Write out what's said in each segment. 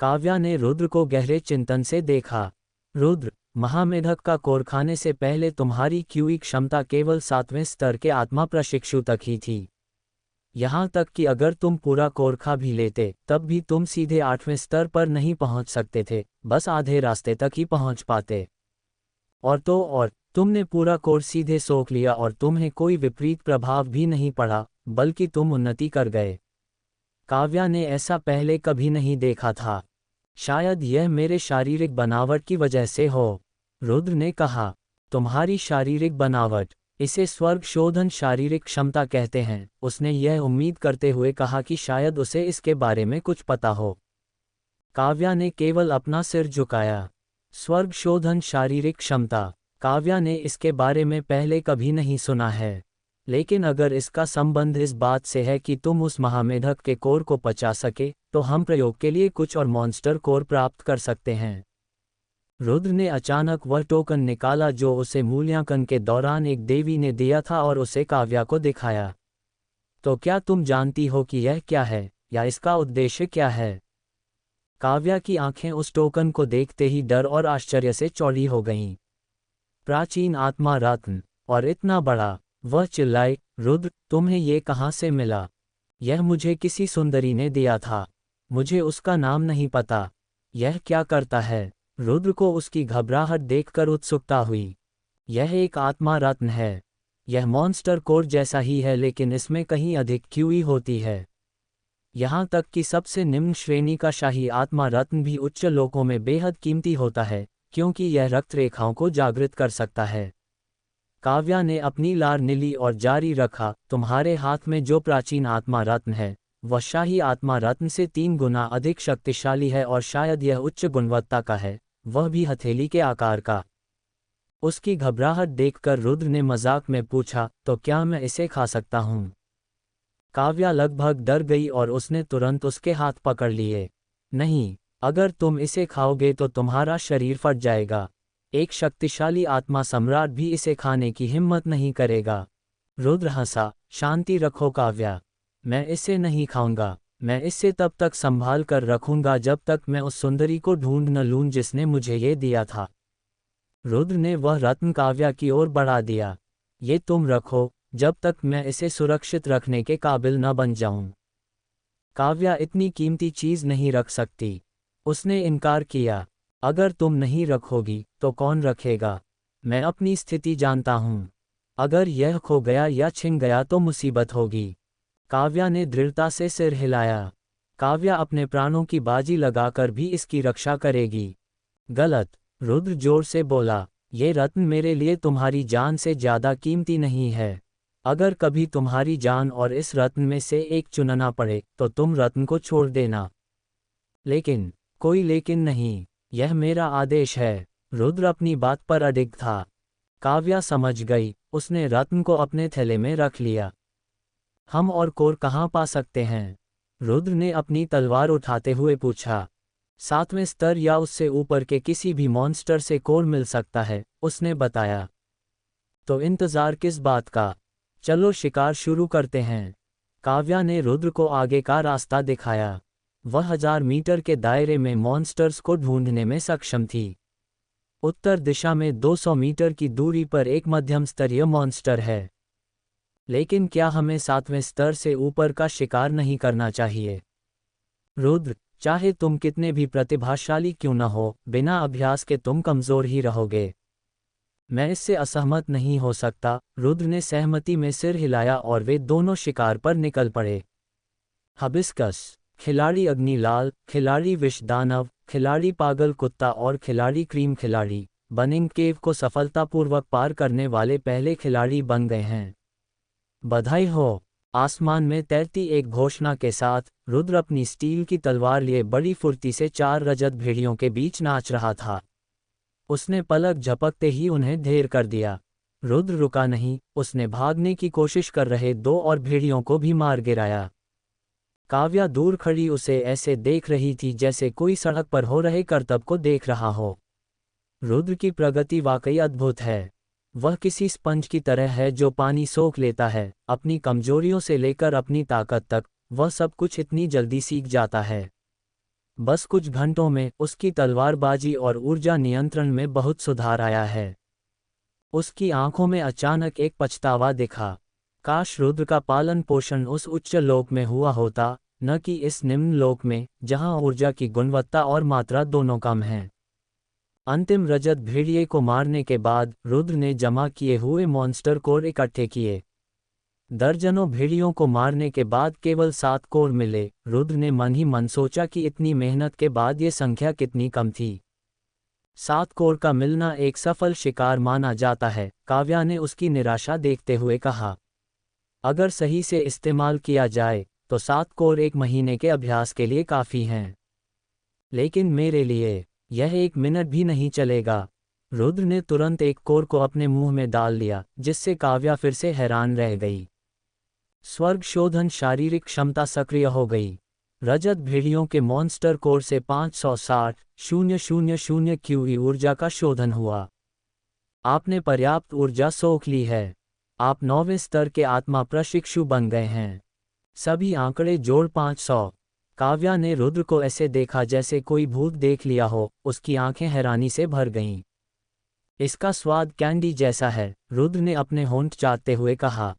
काव्या ने रुद्र को गहरे चिंतन से देखा। रुद्र, महामेधक का कोर खाने से पहले तुम्हारी क्यूई क्षमता केवल 7वें स्तर के आत्मा प्रशिक्षु तक ही थी। यहाँ तक कि अगर तुम पूरा कोर खा भी लेते तब भी तुम सीधे 8वें स्तर पर नहीं पहुँच सकते थे, बस आधे रास्ते तक ही पहुँच पाते। और तुमने पूरा कोर सीधे सोख लिया और तुम्हें कोई विपरीत प्रभाव भी नहीं पड़ा, बल्कि तुम उन्नति कर गए। काव्या ने ऐसा पहले कभी नहीं देखा था। शायद यह मेरे शारीरिक बनावट की वजह से हो, रुद्र ने कहा। तुम्हारी शारीरिक बनावट, इसे स्वर्ग शोधन शारीरिक क्षमता कहते हैं, उसने यह उम्मीद करते हुए कहा कि शायद उसे इसके बारे में कुछ पता हो। काव्या ने केवल अपना सिर झुकाया। स्वर्ग शोधन शारीरिक क्षमता, काव्या ने इसके बारे में पहले कभी नहीं सुना है, लेकिन अगर इसका संबंध इस बात से है कि तुम उस महामेधक के कोर को पचा सके, तो हम प्रयोग के लिए कुछ और मॉन्स्टर कोर प्राप्त कर सकते हैं। रुद्र ने अचानक वह टोकन निकाला जो उसे मूल्यांकन के दौरान एक देवी ने दिया था और उसे काव्या को दिखाया। तो क्या तुम जानती हो कि यह क्या है, या इसका उद्देश्य क्या है? काव्या की आंखें उस टोकन को देखते ही डर और आश्चर्य से चौड़ी हो गईं। प्राचीन आत्मा रत्न, और इतना बड़ा! वह चिल्लाई, रुद्र, तुम्हें ये कहाँ से मिला? यह मुझे किसी सुंदरी ने दिया था। मुझे उसका नाम नहीं पता। यह क्या करता है? रुद्र को उसकी घबराहट देखकर उत्सुकता हुई। यह एक आत्मा रत्न है। यह मॉन्स्टर कोर जैसा ही है, लेकिन इसमें कहीं अधिक क्यूई होती है। यहाँ तक कि सबसे निम्न श्रेणी का शाही आत्मा रत्न भी उच्च लोकों में बेहद कीमती होता है, क्योंकि यह रक्त रेखाओं को जागृत कर सकता है। काव्या ने अपनी लार नीली और जारी रखा, तुम्हारे हाथ में जो प्राचीन आत्मा रत्न है, वह शाही आत्मा रत्न से 3 गुना अधिक शक्तिशाली है और शायद यह उच्च गुणवत्ता का है, वह भी हथेली के आकार का। उसकी घबराहट देखकर रुद्र ने मजाक में पूछा, तो क्या मैं इसे खा सकता हूँ? काव्या लगभग डर गई और उसने तुरंत उसके हाथ पकड़ लिए। नहीं, अगर तुम इसे खाओगे तो तुम्हारा शरीर फट जाएगा। एक शक्तिशाली आत्मा सम्राट भी इसे खाने की हिम्मत नहीं करेगा। रुद्र हंसा, शांति रखो काव्या, मैं इसे नहीं खाऊंगा। मैं इसे तब तक संभाल कर रखूंगा जब तक मैं उस सुंदरी को ढूंढ न लूं जिसने मुझे ये दिया था। रुद्र ने वह रत्न काव्या की ओर बढ़ा दिया। ये तुम रखो, जब तक मैं इसे सुरक्षित रखने के काबिल न बन जाऊं। काव्या इतनी कीमती चीज नहीं रख सकती। उसने इनकार किया। अगर तुम नहीं रखोगी तो कौन रखेगा? मैं अपनी स्थिति जानता हूँ। अगर यह खो गया या छिन गया तो मुसीबत होगी। काव्या ने दृढ़ता से सिर हिलाया। काव्या अपने प्राणों की बाजी लगाकर भी इसकी रक्षा करेगी। गलत, रुद्र जोर से बोला, ये रत्न मेरे लिए तुम्हारी जान से ज्यादा कीमती नहीं है। अगर कभी तुम्हारी जान और इस रत्न में से एक चुनना पड़े तो तुम रत्न को छोड़ देना। लेकिन, कोई लेकिन नहीं, यह मेरा आदेश है। रुद्र अपनी बात पर अडिग था। काव्या समझ गई, उसने रत्न को अपने थैले में रख लिया। हम और कोर कहाँ पा सकते हैं? रुद्र ने अपनी तलवार उठाते हुए पूछा। 7वें स्तर या उससे ऊपर के किसी भी मॉन्स्टर से कोर मिल सकता है, उसने बताया। तो इंतजार किस बात का? चलो शिकार शुरू करते हैं। काव्या ने रुद्र को आगे का रास्ता दिखाया। वह 1000 मीटर के दायरे में मॉन्स्टर्स को ढूंढने में सक्षम थी। उत्तर दिशा में 200 मीटर की दूरी पर एक मध्यम स्तरीय मॉन्स्टर है। लेकिन क्या हमें 7वें स्तर से ऊपर का शिकार नहीं करना चाहिए? रुद्र, चाहे तुम कितने भी प्रतिभाशाली क्यों न हो, बिना अभ्यास के तुम कमजोर ही रहोगे। मैं इससे असहमत नहीं हो सकता। रुद्र ने सहमति में सिर हिलाया और वे दोनों शिकार पर निकल पड़े। हबिस्कस, खिलाड़ी अग्निलाल, खिलाड़ी विषदानव, खिलाड़ी पागल कुत्ता और खिलाड़ी क्रीम खिलाड़ी बनिंग केव को सफलतापूर्वक पार करने वाले पहले खिलाड़ी बन गए हैं। बधाई हो! आसमान में तैरती एक घोषणा के साथ रुद्र अपनी स्टील की तलवार लिए बड़ी फुर्ती से 4 रजत भेड़ियों के बीच नाच रहा था। उसने पलक झपकते ही उन्हें ढेर कर दिया। रुद्र रुका नहीं, उसने भागने की कोशिश कर रहे 2 और भेड़ियों को भी मार गिराया। काव्या दूर खड़ी उसे ऐसे देख रही थी जैसे कोई सड़क पर हो रहे करतब को देख रहा हो। रुद्र की प्रगति वाकई अद्भुत है। वह किसी स्पंज की तरह है जो पानी सोख लेता है, अपनी कमजोरियों से लेकर अपनी ताकत तक, वह सब कुछ इतनी जल्दी सीख जाता है। बस कुछ घंटों में उसकी तलवारबाजी और ऊर्जा नियंत्रण में बहुत सुधार आया है। उसकी आंखों में अचानक एक पछतावा दिखा। काश रुद्र का पालन पोषण उस उच्च लोक में हुआ होता, न कि इस निम्न लोक में, जहां ऊर्जा की गुणवत्ता और मात्रा दोनों कम हैं। अंतिम रजत भेड़िए को मारने के बाद रुद्र ने जमा किए हुए मॉन्स्टर कोर इकट्ठे किए। दर्जनों भेड़ियों को मारने के बाद केवल 7 कोर मिले। रुद्र ने मन ही मन सोचा कि इतनी मेहनत के बाद ये संख्या कितनी कम थी। 7 कोर का मिलना एक सफल शिकार माना जाता है, काव्या ने उसकी निराशा देखते हुए कहा। अगर सही से इस्तेमाल किया जाए तो 7 कोर 1 महीने के अभ्यास के लिए काफ़ी हैं। लेकिन मेरे लिए यह 1 मिनट भी नहीं चलेगा। रुद्र ने तुरंत एक कोर को अपने मुंह में डाल लिया, जिससे काव्या फिर से हैरान रह गई। स्वर्ग शोधन शारीरिक क्षमता सक्रिय हो गई। रजत भेड़ियों के मॉन्स्टर कोर से 560,000 क्यूई ऊर्जा का शोधन हुआ। आपने पर्याप्त ऊर्जा सोख ली है। आप 9वें स्तर के आत्मा प्रशिक्षु बन गए हैं। सभी आंकड़े जोड़ 500। काव्या ने रुद्र को ऐसे देखा जैसे कोई भूत देख लिया हो। उसकी आंखें हैरानी से भर गईं। इसका स्वाद कैंडी जैसा है, रुद्र ने अपने होंठ चाटते हुए कहा।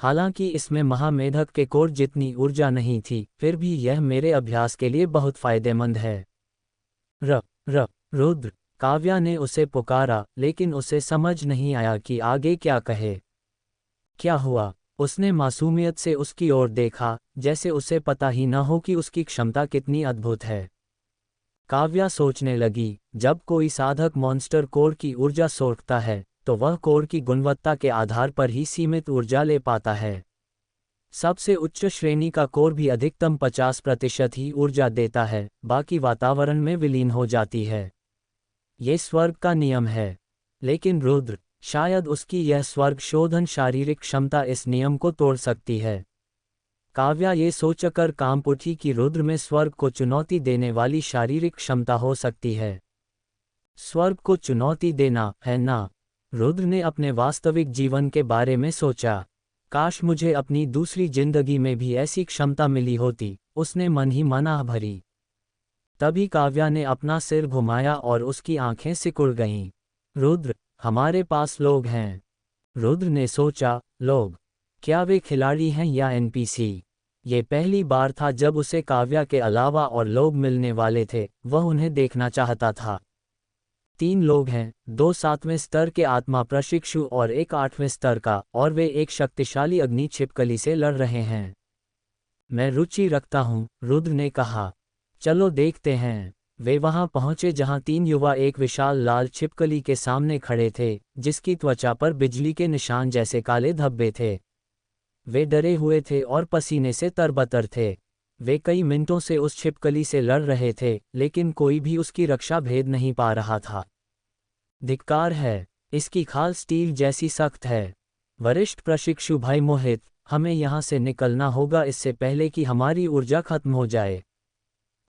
हालांकि इसमें महामेधक के कोर जितनी ऊर्जा नहीं थी, फिर भी यह मेरे अभ्यास के लिए बहुत फायदेमंद है। रुद्र, काव्या ने उसे पुकारा, लेकिन उसे समझ नहीं आया कि आगे क्या कहे। क्या हुआ? उसने मासूमियत से उसकी ओर देखा, जैसे उसे पता ही न हो कि उसकी क्षमता कितनी अद्भुत है। काव्या सोचने लगी, जब कोई साधक मॉन्स्टर कोर की ऊर्जा सोखता है, तो वह कोर की गुणवत्ता के आधार पर ही सीमित ऊर्जा ले पाता है। सबसे उच्च श्रेणी का कोर भी अधिकतम 50% ही ऊर्जा देता है, बाकी वातावरण में विलीन हो जाती है। ये स्वर्ग का नियम है। लेकिन रुद्र, शायद उसकी यह स्वर्ग शोधन शारीरिक क्षमता इस नियम को तोड़ सकती है। काव्या ये सोचकर कांप उठी कि रुद्र में स्वर्ग को चुनौती देने वाली शारीरिक क्षमता हो सकती है। स्वर्ग को चुनौती देना, है ना? रुद्र ने अपने वास्तविक जीवन के बारे में सोचा। काश मुझे अपनी दूसरी जिंदगी में भी ऐसी क्षमता मिली होती, उसने मन ही मन आह भरी। तभी काव्या ने अपना सिर घुमाया और उसकी आंखें सिकुड़ गईं। रुद्र, हमारे पास लोग हैं। रुद्र ने सोचा, लोग? क्या वे खिलाड़ी हैं या एनपीसी? ये पहली बार था जब उसे काव्या के अलावा और लोग मिलने वाले थे। वह उन्हें देखना चाहता था। 3 लोग हैं, 2 7वें स्तर के आत्मा प्रशिक्षु और एक 8वें स्तर का, और वे एक शक्तिशाली अग्नि छिपकली से लड़ रहे हैं। मैं रुचि रखता हूँ, रुद्र ने कहा। चलो देखते हैं। वे वहां पहुंचे जहां 3 युवा एक विशाल लाल छिपकली के सामने खड़े थे, जिसकी त्वचा पर बिजली के निशान जैसे काले धब्बे थे। वे डरे हुए थे और पसीने से तरबतर थे। वे कई मिनटों से उस छिपकली से लड़ रहे थे, लेकिन कोई भी उसकी रक्षा भेद नहीं पा रहा था। धिक्कार है, इसकी खाल स्टील जैसी सख्त है। वरिष्ठ प्रशिक्षु भाई मोहित, हमें यहाँ से निकलना होगा इससे पहले कि हमारी ऊर्जा खत्म हो जाए।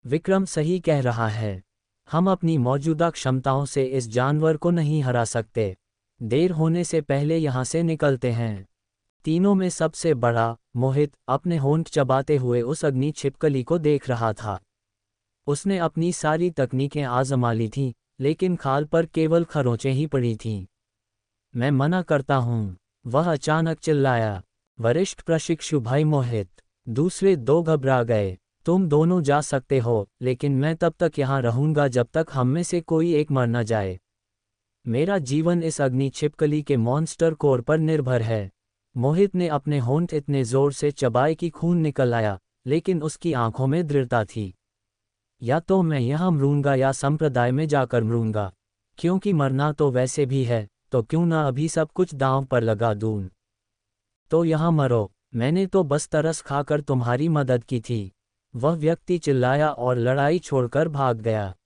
विक्रम सही कह रहा है। हम अपनी मौजूदा क्षमताओं से इस जानवर को नहीं हरा सकते। देर होने से पहले यहाँ से निकलते हैं। तीनों में सबसे बड़ा, मोहित, अपने होंठ चबाते हुए उस अग्नि छिपकली को देख रहा था। उसने अपनी सारी तकनीकें आजमा ली थीं, लेकिन खाल पर केवल खरोंचें ही पड़ी थीं। मैं मना करता हूँ, वह अचानक चिल्लाया। वरिष्ठ प्रशिक्षु भाई मोहित, दूसरे 2 घबरा गए। तुम दोनों जा सकते हो, लेकिन मैं तब तक यहाँ रहूंगा जब तक हम में से कोई एक मर न जाए। मेरा जीवन इस अग्नि छिपकली के मॉन्स्टर कोर पर निर्भर है। मोहित ने अपने होंठ इतने जोर से चबाए कि खून निकल आया, लेकिन उसकी आंखों में दृढ़ता थी। या तो मैं यहाँ मरूंगा या संप्रदाय में जाकर मरूंगा। क्योंकि मरना तो वैसे भी है, तो क्यों ना अभी सब कुछ दांव पर लगा दूं। तो यहाँ मरो, मैंने तो बस तरस खाकर तुम्हारी मदद की थी। वह व्यक्ति चिल्लाया और लड़ाई छोड़कर भाग गया।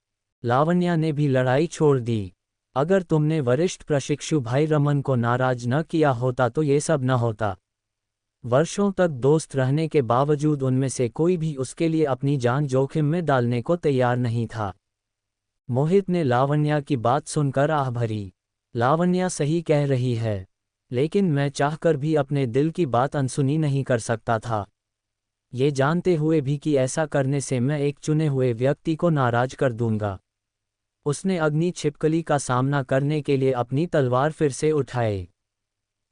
लावण्या ने भी लड़ाई छोड़ दी। अगर तुमने वरिष्ठ प्रशिक्षु भाई रमन को नाराज न किया होता तो ये सब न होता। वर्षों तक दोस्त रहने के बावजूद उनमें से कोई भी उसके लिए अपनी जान जोखिम में डालने को तैयार नहीं था। मोहित ने लावण्या की बात सुनकर आह भरी। लावण्या सही कह रही है, लेकिन मैं चाहकर भी अपने दिल की बात अनसुनी नहीं कर सकता था। ये जानते हुए भी कि ऐसा करने से मैं एक चुने हुए व्यक्ति को नाराज कर दूंगा। उसने अग्नि छिपकली का सामना करने के लिए अपनी तलवार फिर से उठाई।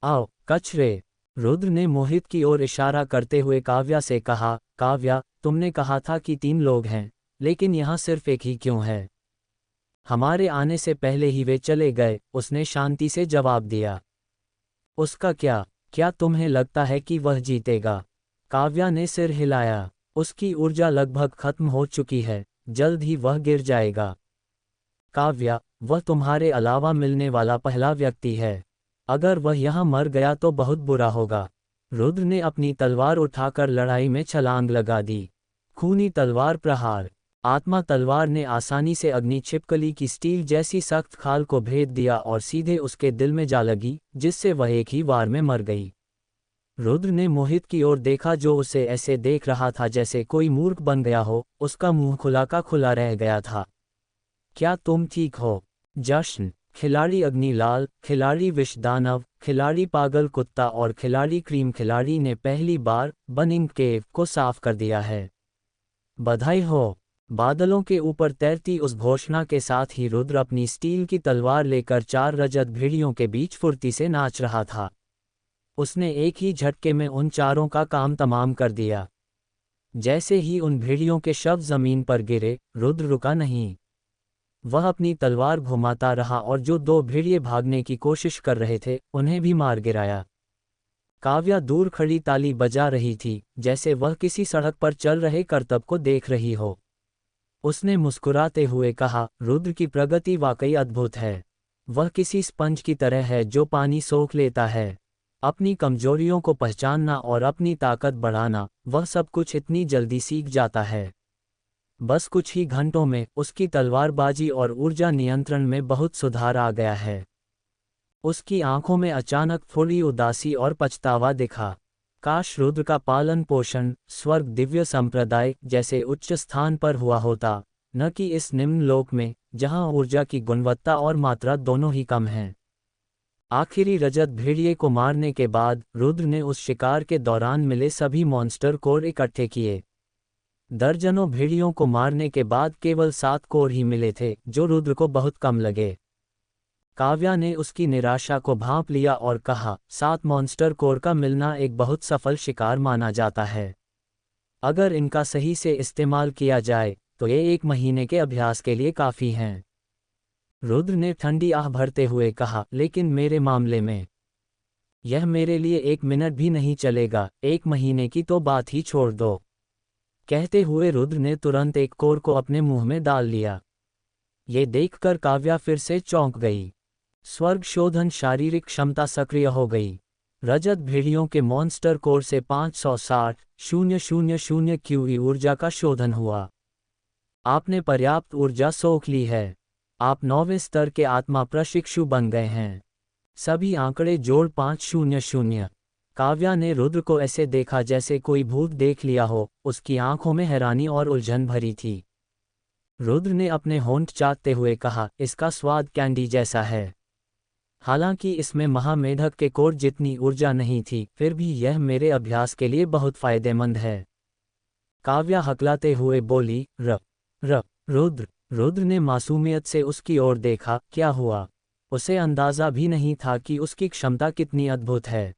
आओ कचरे, रुद्र ने मोहित की ओर इशारा करते हुए काव्या से कहा। काव्या, तुमने कहा था कि 3 लोग हैं, लेकिन यहाँ सिर्फ एक ही क्यों है? हमारे आने से पहले ही वे चले गए, उसने शांति से जवाब दिया। उसका क्या? क्या तुम्हें लगता है कि वह जीतेगा? काव्या ने सिर हिलाया। उसकी ऊर्जा लगभग खत्म हो चुकी है, जल्द ही वह गिर जाएगा। काव्या, वह तुम्हारे अलावा मिलने वाला पहला व्यक्ति है। अगर वह यहाँ मर गया तो बहुत बुरा होगा। रुद्र ने अपनी तलवार उठाकर लड़ाई में छलांग लगा दी। खूनी तलवार प्रहार। आत्मा तलवार ने आसानी से अग्नि छिपकली की स्टील जैसी सख्त खाल को भेद दिया और सीधे उसके दिल में जा लगी, जिससे वह एक ही वार में मर गई। रुद्र ने मोहित की ओर देखा, जो उसे ऐसे देख रहा था जैसे कोई मूर्ख बन गया हो। उसका मुंह खुला का खुला रह गया था। क्या तुम ठीक हो? जश्न। खिलाड़ी अग्निलाल, खिलाड़ी विषदानव, खिलाड़ी पागल कुत्ता और खिलाड़ी क्रीम खिलाड़ी ने पहली बार बर्निंग केव को साफ कर दिया है। बधाई हो। बादलों के ऊपर तैरती उस घोषणा के साथ ही रुद्र अपनी स्टील की तलवार लेकर 4 रजत भेड़ियों के बीच फुर्ती से नाच रहा था। उसने एक ही झटके में उन चारों का काम तमाम कर दिया। जैसे ही उन भेड़ियों के शव जमीन पर गिरे, रुद्र रुका नहीं। वह अपनी तलवार घुमाता रहा और जो 2 भेड़िए भागने की कोशिश कर रहे थे, उन्हें भी मार गिराया। काव्या दूर खड़ी ताली बजा रही थी, जैसे वह किसी सड़क पर चल रहे करतब को देख रही हो। उसने मुस्कुराते हुए कहा, रुद्र की प्रगति वाकई अद्भुत है। वह किसी स्पंज की तरह है जो पानी सोख लेता है। अपनी कमजोरियों को पहचानना और अपनी ताकत बढ़ाना, वह सब कुछ इतनी जल्दी सीख जाता है। बस कुछ ही घंटों में उसकी तलवारबाजी और ऊर्जा नियंत्रण में बहुत सुधार आ गया है। उसकी आंखों में अचानक थोड़ी उदासी और पछतावा दिखा। काश रुद्र का पालन पोषण स्वर्ग दिव्य संप्रदाय जैसे उच्च स्थान पर हुआ होता, न कि इस निम्न लोक में, जहां ऊर्जा की गुणवत्ता और मात्रा दोनों ही कम हैं। आखिरी रजत भेड़िए को मारने के बाद रुद्र ने उस शिकार के दौरान मिले सभी मॉन्स्टर कोर इकट्ठे किए। दर्जनों भेड़ियों को मारने के बाद केवल 7 कोर ही मिले थे, जो रुद्र को बहुत कम लगे। काव्या ने उसकी निराशा को भांप लिया और कहा, 7 मॉन्स्टर कोर का मिलना एक बहुत सफल शिकार माना जाता है। अगर इनका सही से इस्तेमाल किया जाए तो ये 1 महीने के अभ्यास के लिए काफ़ी हैं। रुद्र ने ठंडी आह भरते हुए कहा, लेकिन मेरे मामले में यह मेरे लिए 1 मिनट भी नहीं चलेगा। 1 महीने की तो बात ही छोड़ दो। कहते हुए रुद्र ने तुरंत एक कोर को अपने मुंह में डाल लिया। ये देखकर काव्या फिर से चौंक गई। स्वर्ग शोधन शारीरिक क्षमता सक्रिय हो गई। रजत भेड़ियों के मॉन्स्टर कोर से 560,000 क्यूई ऊर्जा का शोधन हुआ। आपने पर्याप्त ऊर्जा सोख ली है। आप 9वें स्तर के आत्मा प्रशिक्षु बन गए हैं। सभी आंकड़े जोड़ 500। काव्या ने रुद्र को ऐसे देखा जैसे कोई भूत देख लिया हो। उसकी आंखों में हैरानी और उलझन भरी थी। रुद्र ने अपने होंठ चाटते हुए कहा, इसका स्वाद कैंडी जैसा है। हालांकि इसमें महामेधक के कोर जितनी ऊर्जा नहीं थी, फिर भी यह मेरे अभ्यास के लिए बहुत फायदेमंद है। काव्या हकलाते हुए बोली, रुद्र। रुद्र ने मासूमियत से उसकी ओर देखा। क्या हुआ? उसे अंदाजा भी नहीं था कि उसकी क्षमता कितनी अद्भुत है।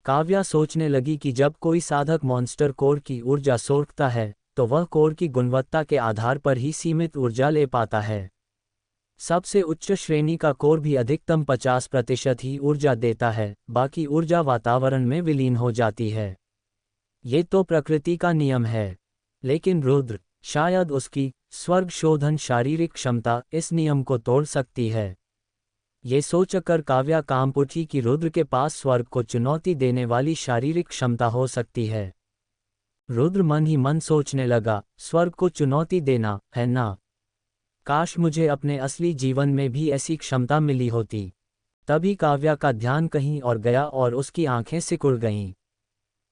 काव्या सोचने लगी कि जब कोई साधक मॉन्स्टर कोर की ऊर्जा सोखता है, तो वह कोर की गुणवत्ता के आधार पर ही सीमित ऊर्जा ले पाता है। सबसे उच्च श्रेणी का कोर भी अधिकतम 50% ही ऊर्जा देता है, बाकी ऊर्जा वातावरण में विलीन हो जाती है। ये तो प्रकृति का नियम है। लेकिन रुद्र, शायद उसकी स्वर्ग शोधन शारीरिक क्षमता इस नियम को तोड़ सकती है। ये सोचकर काव्या कांप उठी कि रुद्र के पास स्वर्ग को चुनौती देने वाली शारीरिक क्षमता हो सकती है। रुद्र मन ही मन सोचने लगा, स्वर्ग को चुनौती देना, है ना? काश मुझे अपने असली जीवन में भी ऐसी क्षमता मिली होती। तभी काव्या का ध्यान कहीं और गया और उसकी आंखें सिकुड़ गईं।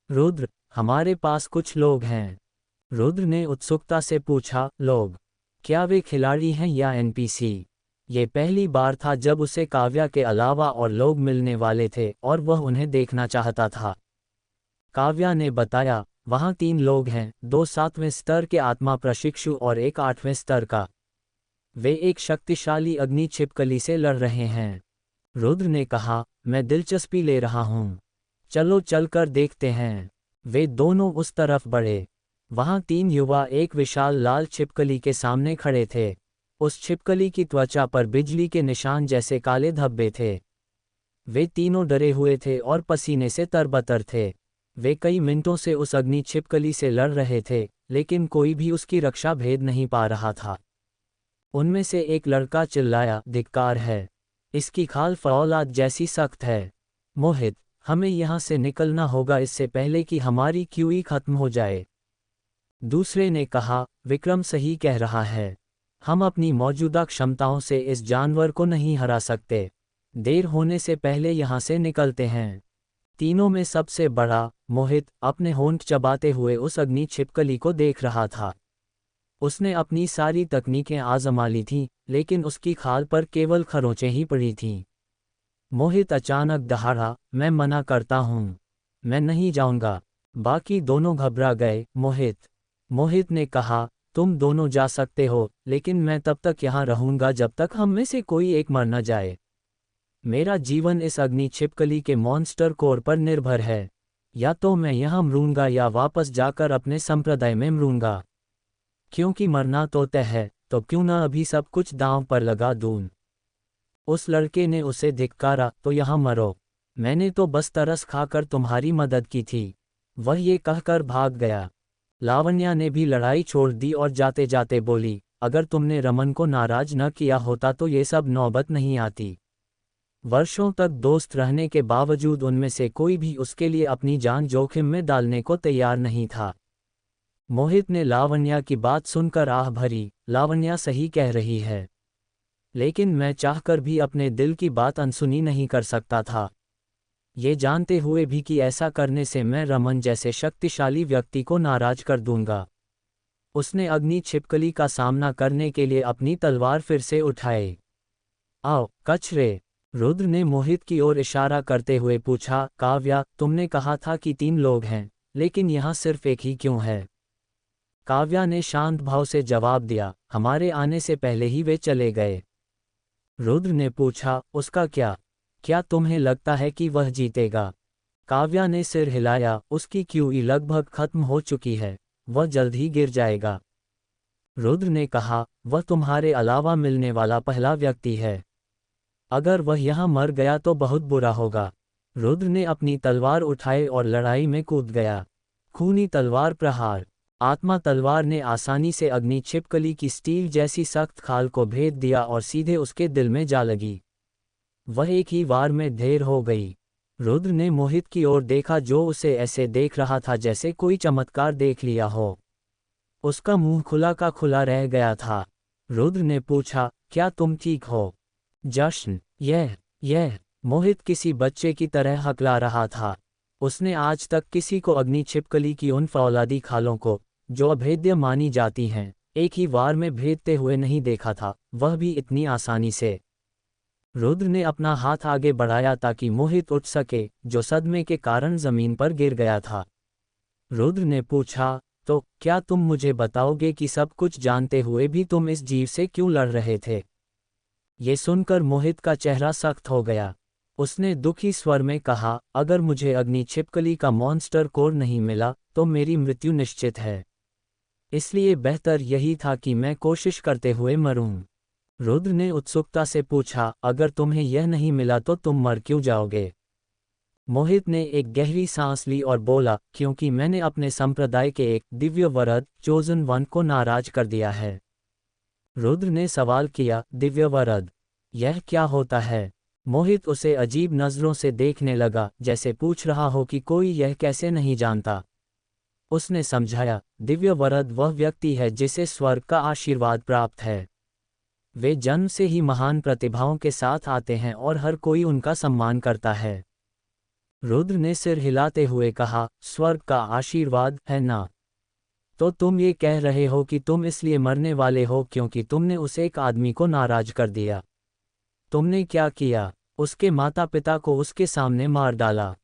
रुद्र, हमारे पास कुछ लोग हैं। रुद्र ने उत्सुकता से पूछा, लोग? क्या वे खिलाड़ी हैं या एनपीसी? ये पहली बार था जब उसे काव्या के अलावा और लोग मिलने वाले थे और वह उन्हें देखना चाहता था। काव्या ने बताया, वहाँ 3 लोग हैं, 2 7वें स्तर के आत्मा प्रशिक्षु और एक 8वें स्तर का। वे एक शक्तिशाली अग्नि छिपकली से लड़ रहे हैं। रुद्र ने कहा, मैं दिलचस्पी ले रहा हूँ। चलो चलकर देखते हैं। वे दोनों उस तरफ बढ़े। वहाँ 3 युवा एक विशाल लाल छिपकली के सामने खड़े थे। उस छिपकली की त्वचा पर बिजली के निशान जैसे काले धब्बे थे। वे तीनों डरे हुए थे और पसीने से तरबतर थे। वे कई मिनटों से उस अग्नि छिपकली से लड़ रहे थे, लेकिन कोई भी उसकी रक्षा भेद नहीं पा रहा था। उनमें से एक लड़का चिल्लाया, धिक्कार है, इसकी खाल फौलाद जैसी सख्त है। मोहित, हमें यहाँ से निकलना होगा इससे पहले कि हमारी क्यूई खत्म हो जाए। दूसरे ने कहा, विक्रम सही कह रहा है, हम अपनी मौजूदा क्षमताओं से इस जानवर को नहीं हरा सकते। देर होने से पहले यहाँ से निकलते हैं। तीनों में सबसे बड़ा, मोहित, अपने होंठ चबाते हुए उस अग्नि छिपकली को देख रहा था। उसने अपनी सारी तकनीकें आजमा ली थीं, लेकिन उसकी खाल पर केवल खरोंचें ही पड़ी थीं। मोहित अचानक दहाड़ा, मैं मना करता हूँ, मैं नहीं जाऊंगा। बाकी दोनों घबरा गए। मोहित ने कहा, तुम दोनों जा सकते हो, लेकिन मैं तब तक यहाँ रहूंगा जब तक हम में से कोई एक मर न जाए। मेरा जीवन इस अग्नि छिपकली के मॉन्स्टर कोर पर निर्भर है। या तो मैं यहाँ मरूंगा या वापस जाकर अपने संप्रदाय में मरूंगा। क्योंकि मरना तो तय है, तो क्यों न अभी सब कुछ दांव पर लगा दूं। उस लड़के ने उसे धिक्कारा, तो यहाँ मरो, मैंने तो बस तरस खाकर तुम्हारी मदद की थी। वह ये कहकर भाग गया। लावण्या ने भी लड़ाई छोड़ दी और जाते जाते बोली, अगर तुमने रमन को नाराज न किया होता तो ये सब नौबत नहीं आती। वर्षों तक दोस्त रहने के बावजूद उनमें से कोई भी उसके लिए अपनी जान जोखिम में डालने को तैयार नहीं था। मोहित ने लावण्या की बात सुनकर आह भरी, लावण्या सही कह रही है, लेकिन मैं चाहकर भी अपने दिल की बात अनसुनी नहीं कर सकता था। ये जानते हुए भी कि ऐसा करने से मैं रमन जैसे शक्तिशाली व्यक्ति को नाराज कर दूंगा। उसने अग्नि छिपकली का सामना करने के लिए अपनी तलवार फिर से उठाई। आओ, कचरे, रुद्र ने मोहित की ओर इशारा करते हुए पूछा, काव्या, तुमने कहा था कि 3 लोग हैं, लेकिन यहाँ सिर्फ एक ही क्यों है? काव्या ने शांत भाव से जवाब दिया, हमारे आने से पहले ही वे चले गए। रुद्र ने पूछा, उसका क्या? क्या तुम्हें लगता है कि वह जीतेगा? काव्या ने सिर हिलाया, उसकी क्यूई लगभग खत्म हो चुकी है, वह जल्द ही गिर जाएगा। रुद्र ने कहा, वह तुम्हारे अलावा मिलने वाला पहला व्यक्ति है। अगर वह यहाँ मर गया तो बहुत बुरा होगा। रुद्र ने अपनी तलवार उठाई और लड़ाई में कूद गया। खूनी तलवार प्रहार। आत्मा तलवार ने आसानी से अग्नि छिपकली की स्टील जैसी सख्त खाल को भेद दिया और सीधे उसके दिल में जा लगी। वह एक ही वार में ढेर हो गई। रुद्र ने मोहित की ओर देखा जो उसे ऐसे देख रहा था जैसे कोई चमत्कार देख लिया हो। उसका मुंह खुला का खुला रह गया था। रुद्र ने पूछा, क्या तुम ठीक हो? जश्न, यह मोहित किसी बच्चे की तरह हकला रहा था। उसने आज तक किसी को अग्नि छिपकली की उन फौलादी खालों को, जो अभेद्य मानी जाती हैं, एक ही वार में भेदते हुए नहीं देखा था, वह भी इतनी आसानी से। रुद्र ने अपना हाथ आगे बढ़ाया ताकि मोहित उठ सके, जो सदमे के कारण जमीन पर गिर गया था। रुद्र ने पूछा, तो क्या तुम मुझे बताओगे कि सब कुछ जानते हुए भी तुम इस जीव से क्यों लड़ रहे थे? ये सुनकर मोहित का चेहरा सख्त हो गया। उसने दुखी स्वर में कहा, अगर मुझे अग्नि छिपकली का मॉन्स्टर कोर नहीं मिला तो मेरी मृत्यु निश्चित है। इसलिए बेहतर यही था कि मैं कोशिश करते हुए मरूं। रुद्र ने उत्सुकता से पूछा, अगर तुम्हें यह नहीं मिला तो तुम मर क्यों जाओगे? मोहित ने एक गहरी सांस ली और बोला, क्योंकि मैंने अपने संप्रदाय के एक दिव्य वरद, चोजन वन को नाराज कर दिया है। रुद्र ने सवाल किया, दिव्य वरद, यह क्या होता है? मोहित उसे अजीब नज़रों से देखने लगा, जैसे पूछ रहा हो कि कोई यह कैसे नहीं जानता। उसने समझाया, दिव्य वरद वह व्यक्ति है जिसे स्वर्ग का आशीर्वाद प्राप्त है। वे जन्म से ही महान प्रतिभाओं के साथ आते हैं और हर कोई उनका सम्मान करता है। रुद्र ने सिर हिलाते हुए कहा, स्वर्ग का आशीर्वाद है ना? तो तुम ये कह रहे हो कि तुम इसलिए मरने वाले हो क्योंकि तुमने उस एक आदमी को नाराज कर दिया। तुमने क्या किया? उसके माता पिता को उसके सामने मार डाला।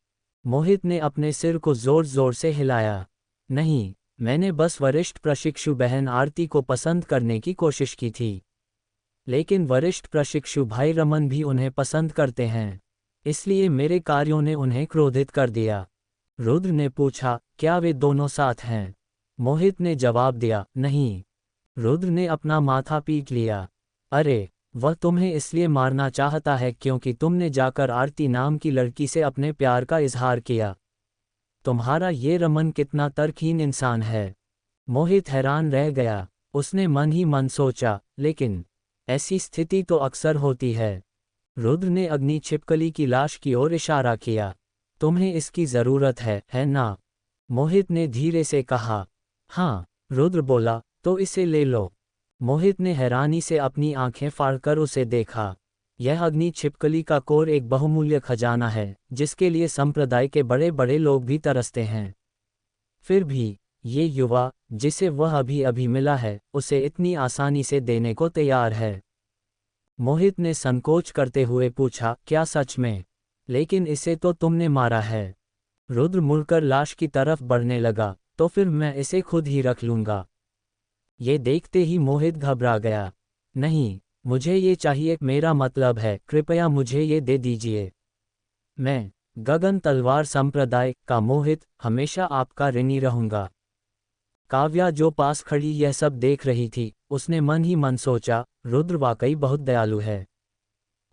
मोहित ने अपने सिर को जोर जोर से हिलाया। नहीं, मैंने बस वरिष्ठ प्रशिक्षु बहन आरती को पसंद करने की कोशिश की थी। लेकिन वरिष्ठ प्रशिक्षु भाई रमन भी उन्हें पसंद करते हैं, इसलिए मेरे कार्यों ने उन्हें क्रोधित कर दिया। रुद्र ने पूछा, क्या वे दोनों साथ हैं? मोहित ने जवाब दिया, नहीं। रुद्र ने अपना माथा पीट लिया। अरे, वह तुम्हें इसलिए मारना चाहता है क्योंकि तुमने जाकर आरती नाम की लड़की से अपने प्यार का इजहार किया। तुम्हारा ये रमन कितना तर्कहीन इंसान है। मोहित हैरान रह गया। उसने मन ही मन सोचा, लेकिन ऐसी स्थिति तो अक्सर होती है। रुद्र ने अग्नि छिपकली की लाश की ओर इशारा किया। तुम्हें इसकी जरूरत है ना? मोहित ने धीरे से कहा। हाँ, रुद्र बोला, तो इसे ले लो। मोहित ने हैरानी से अपनी आंखें फाड़कर उसे देखा। यह अग्नि छिपकली का कोर एक बहुमूल्य खजाना है, जिसके लिए संप्रदाय के बड़े बड़े लोग भी तरसते हैं। फिर भी ये युवा, जिसे वह अभी अभी मिला है, उसे इतनी आसानी से देने को तैयार है। मोहित ने संकोच करते हुए पूछा, क्या सच में? लेकिन इसे तो तुमने मारा है। रुद्र मुड़कर लाश की तरफ बढ़ने लगा। तो फिर मैं इसे खुद ही रख लूंगा। ये देखते ही मोहित घबरा गया। नहीं, मुझे ये चाहिए, मेरा मतलब है, कृपया मुझे ये दे दीजिए। मैं, गगन तलवार संप्रदाय का मोहित, हमेशा आपका ऋणी रहूंगा। काव्या जो पास खड़ी यह सब देख रही थी, उसने मन ही मन सोचा, रुद्र वाकई बहुत दयालु है।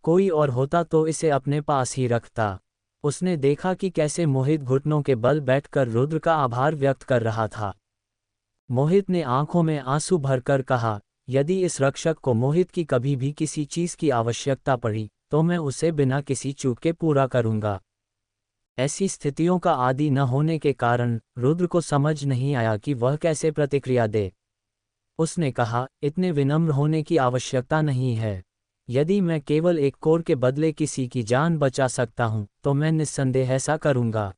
कोई और होता तो इसे अपने पास ही रखता। उसने देखा कि कैसे मोहित घुटनों के बल बैठकर रुद्र का आभार व्यक्त कर रहा था। मोहित ने आंखों में आंसू भरकर कहा, यदि इस रक्षक को मोहित की कभी भी किसी चीज की आवश्यकता पड़ी, तो मैं उसे बिना किसी चूक के पूरा करूंगा। ऐसी स्थितियों का आदी न होने के कारण रुद्र को समझ नहीं आया कि वह कैसे प्रतिक्रिया दे। उसने कहा, इतने विनम्र होने की आवश्यकता नहीं है। यदि मैं केवल एक कोर के बदले किसी की जान बचा सकता हूं, तो मैं निस्संदेह ऐसा करूंगा।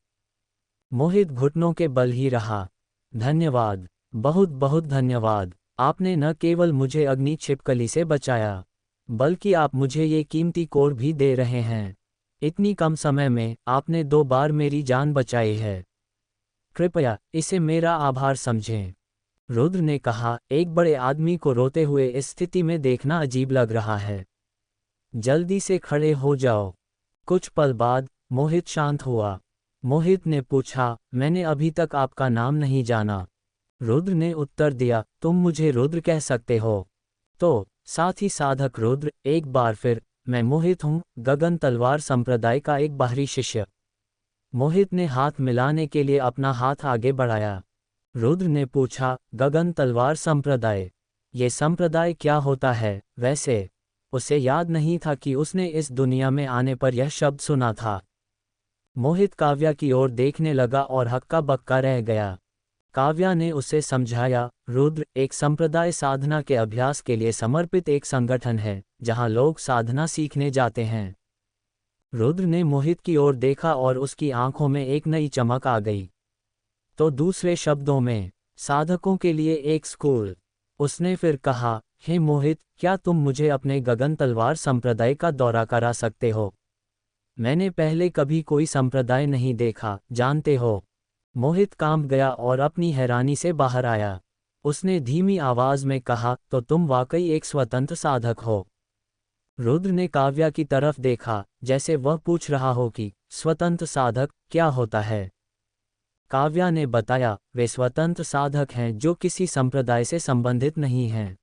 मोहित घुटनों के बल ही रहा। धन्यवाद, बहुत बहुत धन्यवाद। आपने न केवल मुझे अग्नि छिपकली से बचाया, बल्कि आप मुझे ये कीमती कोर भी दे रहे हैं। इतनी कम समय में आपने 2 बार मेरी जान बचाई है। कृपया इसे मेरा आभार समझें। रुद्र ने कहा, एक बड़े आदमी को रोते हुए इस स्थिति में देखना अजीब लग रहा है। जल्दी से खड़े हो जाओ। कुछ पल बाद मोहित शांत हुआ। मोहित ने पूछा, मैंने अभी तक आपका नाम नहीं जाना। रुद्र ने उत्तर दिया, तुम मुझे रुद्र कह सकते हो। तो साथ ही साधक रुद्र, एक बार फिर, मैं मोहित हूँ, गगन तलवार संप्रदाय का एक बाहरी शिष्य। मोहित ने हाथ मिलाने के लिए अपना हाथ आगे बढ़ाया। रुद्र ने पूछा, गगन तलवार संप्रदाय, ये संप्रदाय क्या होता है? वैसे उसे याद नहीं था कि उसने इस दुनिया में आने पर यह शब्द सुना था। मोहित काव्या की ओर देखने लगा और हक्का बक्का रह गया। काव्या ने उसे समझाया, रुद्र, एक संप्रदाय साधना के अभ्यास के लिए समर्पित एक संगठन है, जहां लोग साधना सीखने जाते हैं। रुद्र ने मोहित की ओर देखा और उसकी आंखों में एक नई चमक आ गई। तो दूसरे शब्दों में, साधकों के लिए एक स्कूल। उसने फिर कहा, हे मोहित, क्या तुम मुझे अपने गगन तलवार संप्रदाय का दौरा करा सकते हो? मैंने पहले कभी कोई संप्रदाय नहीं देखा, जानते हो। मोहित कांप गया और अपनी हैरानी से बाहर आया। उसने धीमी आवाज में कहा, तो तुम वाकई एक स्वतंत्र साधक हो। रुद्र ने काव्या की तरफ देखा, जैसे वह पूछ रहा हो कि स्वतंत्र साधक क्या होता है। काव्या ने बताया, वे स्वतंत्र साधक हैं जो किसी संप्रदाय से संबंधित नहीं हैं।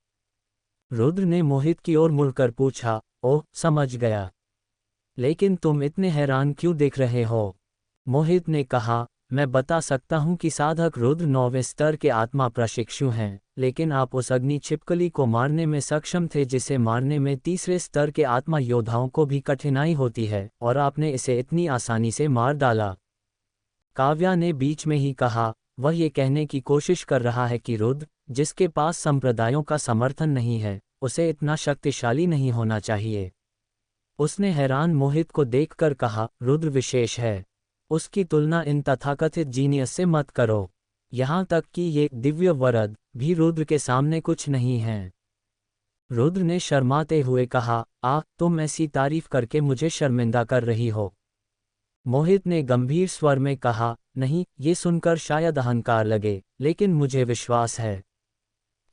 रुद्र ने मोहित की ओर मुड़कर पूछा, ओह, समझ गया। लेकिन तुम इतने हैरान क्यों दिख रहे हो? मोहित ने कहा, मैं बता सकता हूं कि साधक रुद्र 9वें स्तर के आत्मा प्रशिक्षु हैं, लेकिन आप उस अग्नि छिपकली को मारने में सक्षम थे जिसे मारने में तीसरे स्तर के आत्मा योद्धाओं को भी कठिनाई होती है, और आपने इसे इतनी आसानी से मार डाला। काव्या ने बीच में ही कहा, वह ये कहने की कोशिश कर रहा है कि रुद्र, जिसके पास संप्रदायों का समर्थन नहीं है, उसे इतना शक्तिशाली नहीं होना चाहिए। उसने हैरान मोहित को देखकर कहा, रुद्र विशेष है। उसकी तुलना इन तथाकथित जीनियस से मत करो। यहाँ तक कि ये दिव्य वरद भी रुद्र के सामने कुछ नहीं हैं। रुद्र ने शर्माते हुए कहा, तुम ऐसी तारीफ करके मुझे शर्मिंदा कर रही हो। मोहित ने गंभीर स्वर में कहा, नहीं, ये सुनकर शायद अहंकार लगे, लेकिन मुझे विश्वास है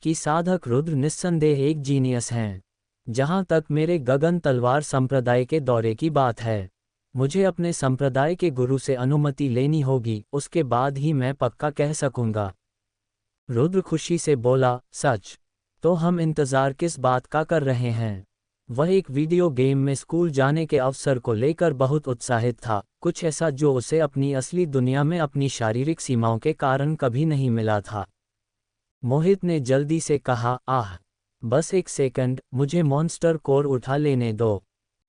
कि साधक रुद्र निस्संदेह एक जीनियस हैं। जहाँ तक मेरे गगन तलवार संप्रदाय के दौरे की बात है, मुझे अपने संप्रदाय के गुरु से अनुमति लेनी होगी, उसके बाद ही मैं पक्का कह सकूंगा। रुद्र खुशी से बोला, सच? तो हम इंतजार किस बात का कर रहे हैं? वह एक वीडियो गेम में स्कूल जाने के अवसर को लेकर बहुत उत्साहित था, कुछ ऐसा जो उसे अपनी असली दुनिया में अपनी शारीरिक सीमाओं के कारण कभी नहीं मिला था। मोहित ने जल्दी से कहा, आह, बस एक सेकंड, मुझे मॉन्स्टर कोर उठा लेने दो।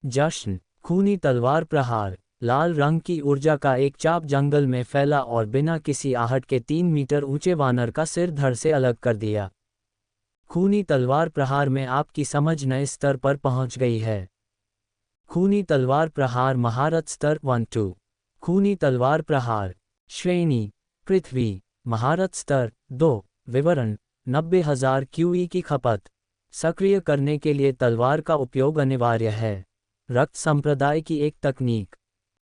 जश्न, खूनी तलवार प्रहार, लाल रंग की ऊर्जा का एक चाप जंगल में फैला और बिना किसी आहट के 3 मीटर ऊंचे वानर का सिर धड़ से अलग कर दिया। खूनी तलवार प्रहार में आपकी समझ नए स्तर पर पहुंच गई है। खूनी तलवार प्रहार महारत स्तर 1-2। खूनी तलवार प्रहार श्रेणी पृथ्वी, महारत स्तर 2। विवरण: 90,000 क्यूई की खपत। सक्रिय करने के लिए तलवार का उपयोग अनिवार्य है। रक्त संप्रदाय की एक तकनीक।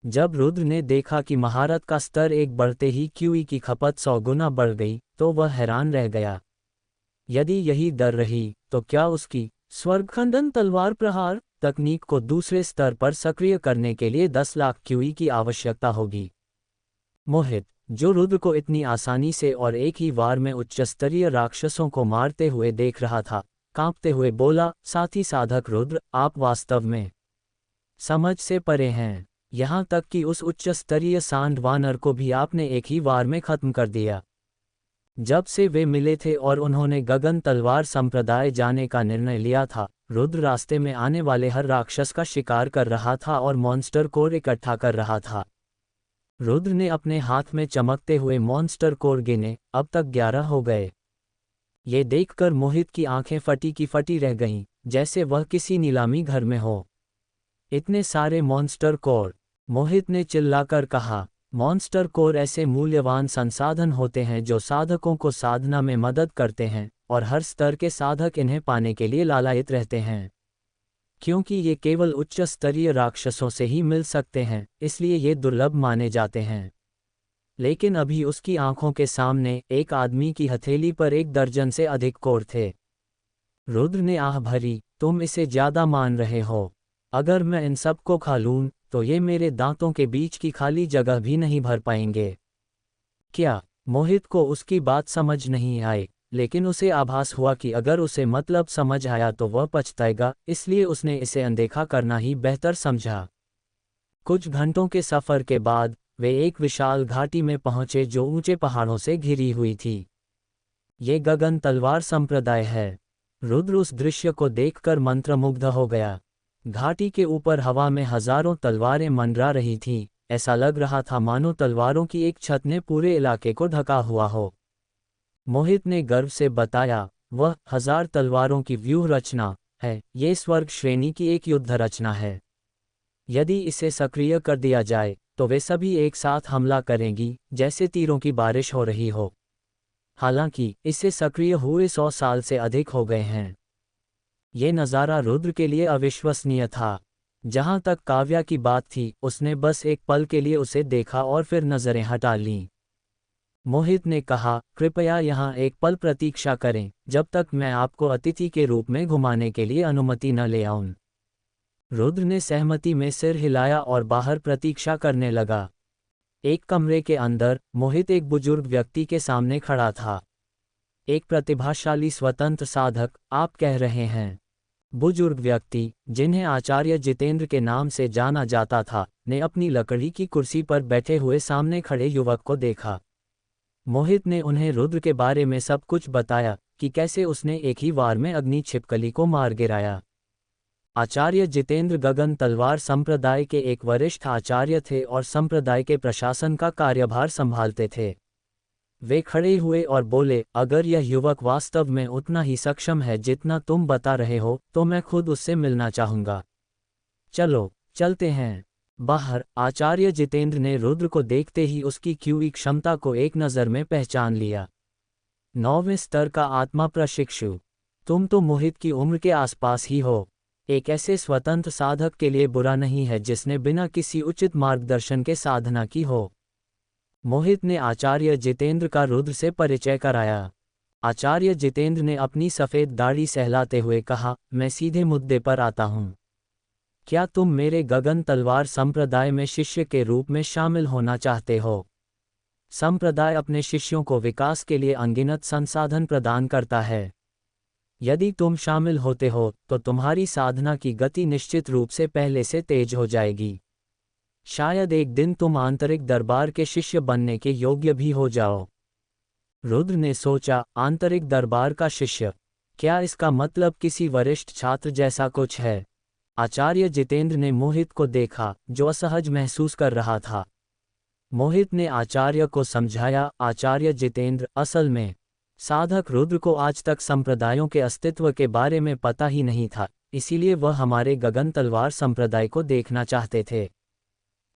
जब रुद्र ने देखा कि महारत का स्तर एक बढ़ते ही क्यूई की खपत 100 गुना बढ़ गई, तो वह हैरान रह गया। यदि यही दर रही, तो क्या उसकी स्वर्गखंडन तलवार प्रहार तकनीक को दूसरे स्तर पर सक्रिय करने के लिए 10 लाख क्यूई की आवश्यकता होगी। मोहित, जो रुद्र को इतनी आसानी से और एक ही वार में उच्चस्तरीय राक्षसों को मारते हुए देख रहा था, कांपते हुए बोला, साथी साधक रुद्र, आप वास्तव में समझ से परे हैं। यहाँ तक कि उस उच्च स्तरीय सांड वानर को भी आपने एक ही वार में खत्म कर दिया। जब से वे मिले थे और उन्होंने गगन तलवार संप्रदाय जाने का निर्णय लिया था, रुद्र रास्ते में आने वाले हर राक्षस का शिकार कर रहा था और मॉन्स्टर कोर इकट्ठा कर रहा था। रुद्र ने अपने हाथ में चमकते हुए मॉन्स्टर कोर गिने, अब तक 11 हो गए। ये देखकर मोहित की आंखें फटी की फटी रह गईं, जैसे वह किसी नीलामी घर में हो। इतने सारे मॉन्स्टर कोर! मोहित ने चिल्लाकर कहा। मॉन्स्टर कोर ऐसे मूल्यवान संसाधन होते हैं जो साधकों को साधना में मदद करते हैं, और हर स्तर के साधक इन्हें पाने के लिए लालायित रहते हैं। क्योंकि ये केवल उच्च स्तरीय राक्षसों से ही मिल सकते हैं, इसलिए ये दुर्लभ माने जाते हैं। लेकिन अभी उसकी आंखों के सामने एक आदमी की हथेली पर 1 दर्जन से अधिक कोर थे। रुद्र ने आह भरी, तुम इसे ज्यादा मान रहे हो। अगर मैं इन सब को खा लूं, तो ये मेरे दांतों के बीच की खाली जगह भी नहीं भर पाएंगे। क्या? मोहित को उसकी बात समझ नहीं आई, लेकिन उसे आभास हुआ कि अगर उसे मतलब समझ आया तो वह पछताएगा, इसलिए उसने इसे अनदेखा करना ही बेहतर समझा। कुछ घंटों के सफर के बाद वे एक विशाल घाटी में पहुंचे जो ऊंचे पहाड़ों से घिरी हुई थी। ये गगन तलवार संप्रदाय है। रुद्र उस दृश्य को देखकर मंत्रमुग्ध हो गया। घाटी के ऊपर हवा में हजारों तलवारें मंडरा रही थीं, ऐसा लग रहा था मानो तलवारों की एक छत ने पूरे इलाके को ढका हुआ हो। मोहित ने गर्व से बताया, वह 1000 तलवारों की व्यूह रचना है। ये स्वर्ग श्रेणी की एक युद्ध रचना है। यदि इसे सक्रिय कर दिया जाए, तो वे सभी एक साथ हमला करेंगी, जैसे तीरों की बारिश हो रही हो। हालांकि इसे सक्रिय हुए 100 साल से अधिक हो गए हैं। ये नज़ारा रुद्र के लिए अविश्वसनीय था। जहाँ तक काव्या की बात थी, उसने बस एक पल के लिए उसे देखा और फिर नज़रें हटा लीं। मोहित ने कहा, कृपया यहाँ एक पल प्रतीक्षा करें, जब तक मैं आपको अतिथि के रूप में घुमाने के लिए अनुमति न ले आऊं। रुद्र ने सहमति में सिर हिलाया और बाहर प्रतीक्षा करने लगा। एक कमरे के अंदर मोहित एक बुजुर्ग व्यक्ति के सामने खड़ा था। एक प्रतिभाशाली स्वतंत्र साधक, आप कह रहे हैं? बुजुर्ग व्यक्ति, जिन्हें आचार्य जितेंद्र के नाम से जाना जाता था, ने अपनी लकड़ी की कुर्सी पर बैठे हुए सामने खड़े युवक को देखा। मोहित ने उन्हें रुद्र के बारे में सब कुछ बताया कि कैसे उसने एक ही वार में अग्नि छिपकली को मार गिराया। आचार्य जितेंद्र गगन तलवार संप्रदाय के एक वरिष्ठ आचार्य थे और संप्रदाय के प्रशासन का कार्यभार संभालते थे। वे खड़े हुए और बोले, अगर यह युवक वास्तव में उतना ही सक्षम है जितना तुम बता रहे हो, तो मैं खुद उससे मिलना चाहूंगा। चलो, चलते हैं। बाहर आचार्य जितेंद्र ने रुद्र को देखते ही उसकी क्यूई क्षमता को एक नज़र में पहचान लिया। 9वें स्तर का आत्मा प्रशिक्षु। तुम तो मोहित की उम्र के आसपास ही हो। एक ऐसे स्वतंत्र साधक के लिए बुरा नहीं है जिसने बिना किसी उचित मार्गदर्शन के साधना की हो। मोहित ने आचार्य जितेंद्र का रुद्र से परिचय कराया। आचार्य जितेंद्र ने अपनी सफ़ेद दाढ़ी सहलाते हुए कहा, मैं सीधे मुद्दे पर आता हूँ। क्या तुम मेरे गगन तलवार संप्रदाय में शिष्य के रूप में शामिल होना चाहते हो? संप्रदाय अपने शिष्यों को विकास के लिए अनगिनत संसाधन प्रदान करता है। यदि तुम शामिल होते हो तो तुम्हारी साधना की गति निश्चित रूप से पहले से तेज हो जाएगी। शायद एक दिन तुम आंतरिक दरबार के शिष्य बनने के योग्य भी हो जाओ। रुद्र ने सोचा, आंतरिक दरबार का शिष्य? क्या इसका मतलब किसी वरिष्ठ छात्र जैसा कुछ है? आचार्य जितेंद्र ने मोहित को देखा, जो असहज महसूस कर रहा था। मोहित ने आचार्य को समझाया, आचार्य जितेंद्र, असल में साधक रुद्र को आज तक संप्रदायों के अस्तित्व के बारे में पता ही नहीं था, इसीलिए वह हमारे गगन तलवार संप्रदाय को देखना चाहते थे।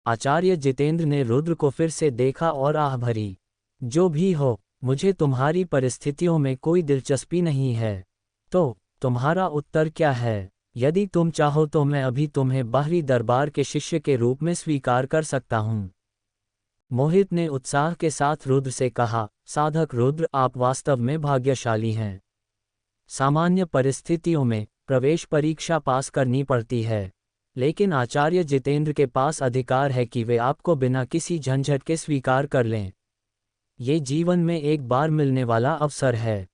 आचार्य जितेंद्र ने रुद्र को फिर से देखा और आह भरी, जो भी हो, मुझे तुम्हारी परिस्थितियों में कोई दिलचस्पी नहीं है। तो तुम्हारा उत्तर क्या है? यदि तुम चाहो तो मैं अभी तुम्हें बाहरी दरबार के शिष्य के रूप में स्वीकार कर सकता हूँ। मोहित ने उत्साह के साथ रुद्र से कहा, साधक रुद्र, आप वास्तव में भाग्यशाली हैं। सामान्य परिस्थितियों में प्रवेश परीक्षा पास करनी पड़ती है, लेकिन आचार्य जितेंद्र के पास अधिकार है कि वे आपको बिना किसी झंझट के स्वीकार कर लें। ये जीवन में एक बार मिलने वाला अवसर है।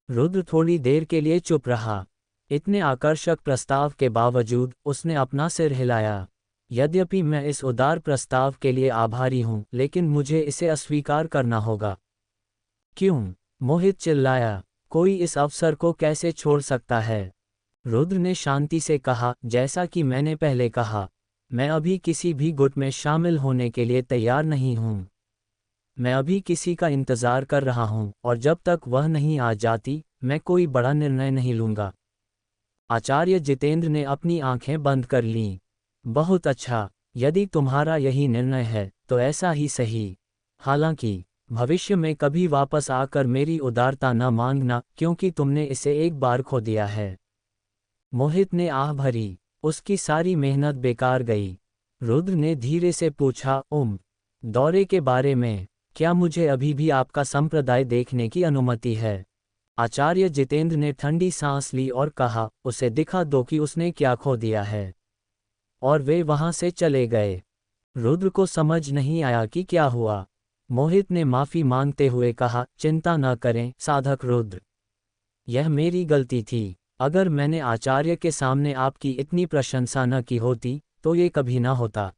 रुद्र थोड़ी देर के लिए चुप रहा। इतने आकर्षक प्रस्ताव के बावजूद उसने अपना सिर हिलाया। यद्यपि मैं इस उदार प्रस्ताव के लिए आभारी हूँ, लेकिन मुझे इसे अस्वीकार करना होगा। क्यों? मोहित चिल्लाया, कोई इस अवसर को कैसे छोड़ सकता है? रुद्र ने शांति से कहा, जैसा कि मैंने पहले कहा, मैं अभी किसी भी गुट में शामिल होने के लिए तैयार नहीं हूँ। मैं अभी किसी का इंतज़ार कर रहा हूँ, और जब तक वह नहीं आ जाती, मैं कोई बड़ा निर्णय नहीं लूँगा। आचार्य जितेंद्र ने अपनी आंखें बंद कर लीं। बहुत अच्छा, यदि तुम्हारा यही निर्णय है तो ऐसा ही सही। हालांकि भविष्य में कभी वापस आकर मेरी उदारता न मांगना, क्योंकि तुमने इसे एक बार खो दिया है। मोहित ने आह भरी, उसकी सारी मेहनत बेकार गई। रुद्र ने धीरे से पूछा, दौरे के बारे में, क्या मुझे अभी भी आपका संप्रदाय देखने की अनुमति है? आचार्य जितेंद्र ने ठंडी सांस ली और कहा, उसे दिखा दो कि उसने क्या खो दिया है। और वे वहां से चले गए। रुद्र को समझ नहीं आया कि क्या हुआ। मोहित ने माफी मांगते हुए कहा, चिंता न करें साधक रुद्र, यह मेरी गलती थी। अगर मैंने आचार्य के सामने आपकी इतनी प्रशंसा न की होती तो ये कभी न होता।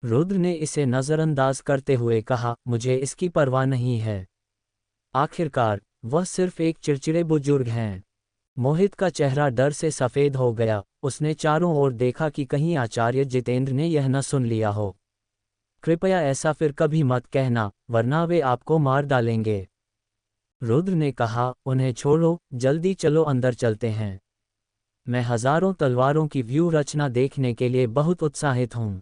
रुद्र ने इसे नज़रअंदाज करते हुए कहा, मुझे इसकी परवाह नहीं है। आखिरकार वह सिर्फ एक चिड़चिड़े बुजुर्ग हैं। मोहित का चेहरा डर से सफ़ेद हो गया। उसने चारों ओर देखा कि कहीं आचार्य जितेंद्र ने यह न सुन लिया हो। कृपया ऐसा फिर कभी मत कहना, वरना वे आपको मार डालेंगे। रुद्र ने कहा, उन्हें छोड़ो, जल्दी चलो, अंदर चलते हैं। मैं हजारों तलवारों की व्यू रचना देखने के लिए बहुत उत्साहित हूँ।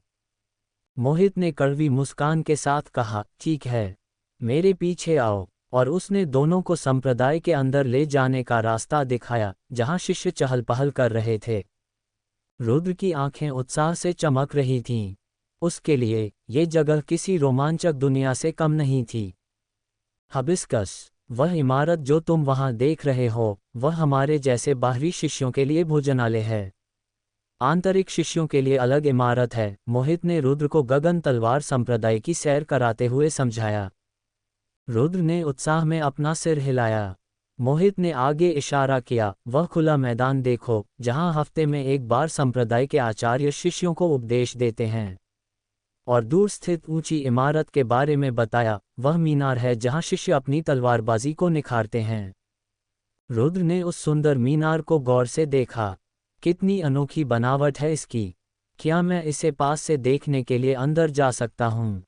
मोहित ने कड़वी मुस्कान के साथ कहा, ठीक है, मेरे पीछे आओ। और उसने दोनों को संप्रदाय के अंदर ले जाने का रास्ता दिखाया, जहां शिष्य चहल पहल कर रहे थे। रुद्र की आंखें उत्साह से चमक रही थीं। उसके लिए ये जगह किसी रोमांचक दुनिया से कम नहीं थी। हबिस्कस, वह इमारत जो तुम वहां देख रहे हो, वह हमारे जैसे बाहरी शिष्यों के लिए भोजनालय है। आंतरिक शिष्यों के लिए अलग इमारत है। मोहित ने रुद्र को गगन तलवार संप्रदाय की सैर कराते हुए समझाया। रुद्र ने उत्साह में अपना सिर हिलाया। मोहित ने आगे इशारा किया, वह खुला मैदान देखो, जहां हफ्ते में एक बार संप्रदाय के आचार्य शिष्यों को उपदेश देते हैं। और दूर स्थित ऊंची इमारत के बारे में बताया, वह मीनार है जहां शिष्य अपनी तलवारबाजी को निखारते हैं। रुद्र ने उस सुंदर मीनार को गौर से देखा। कितनी अनोखी बनावट है इसकी। क्या मैं इसे पास से देखने के लिए अंदर जा सकता हूँ?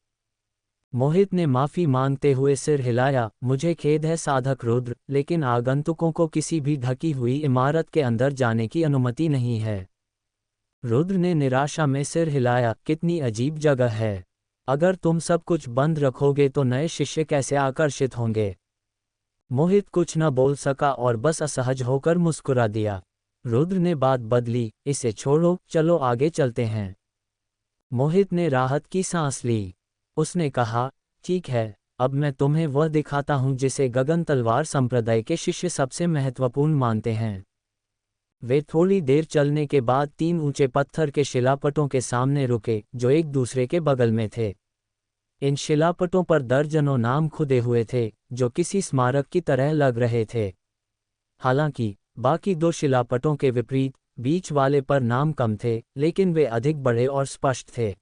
मोहित ने माफी मांगते हुए सिर हिलाया, मुझे खेद है साधक रुद्र, लेकिन आगंतुकों को किसी भी ढकी हुई इमारत के अंदर जाने की अनुमति नहीं है। रुद्र ने निराशा में सिर हिलाया, कितनी अजीब जगह है। अगर तुम सब कुछ बंद रखोगे तो नए शिष्य कैसे आकर्षित होंगे? मोहित कुछ न बोल सका और बस असहज होकर मुस्कुरा दिया। रुद्र ने बात बदली, इसे छोड़ो, चलो आगे चलते हैं। मोहित ने राहत की सांस ली। उसने कहा, ठीक है, अब मैं तुम्हें वह दिखाता हूं जिसे गगन तलवार संप्रदाय के शिष्य सबसे महत्वपूर्ण मानते हैं। वे थोड़ी देर चलने के बाद 3 ऊंचे पत्थर के शिलापटों के सामने रुके, जो एक दूसरे के बगल में थे। इन शिलापटों पर दर्जनों नाम खुदे हुए थे, जो किसी स्मारक की तरह लग रहे थे। हालांकि बाकी 2 शिलापटों के विपरीत, बीच वाले पर नाम कम थे, लेकिन वे अधिक बड़े और स्पष्ट थे।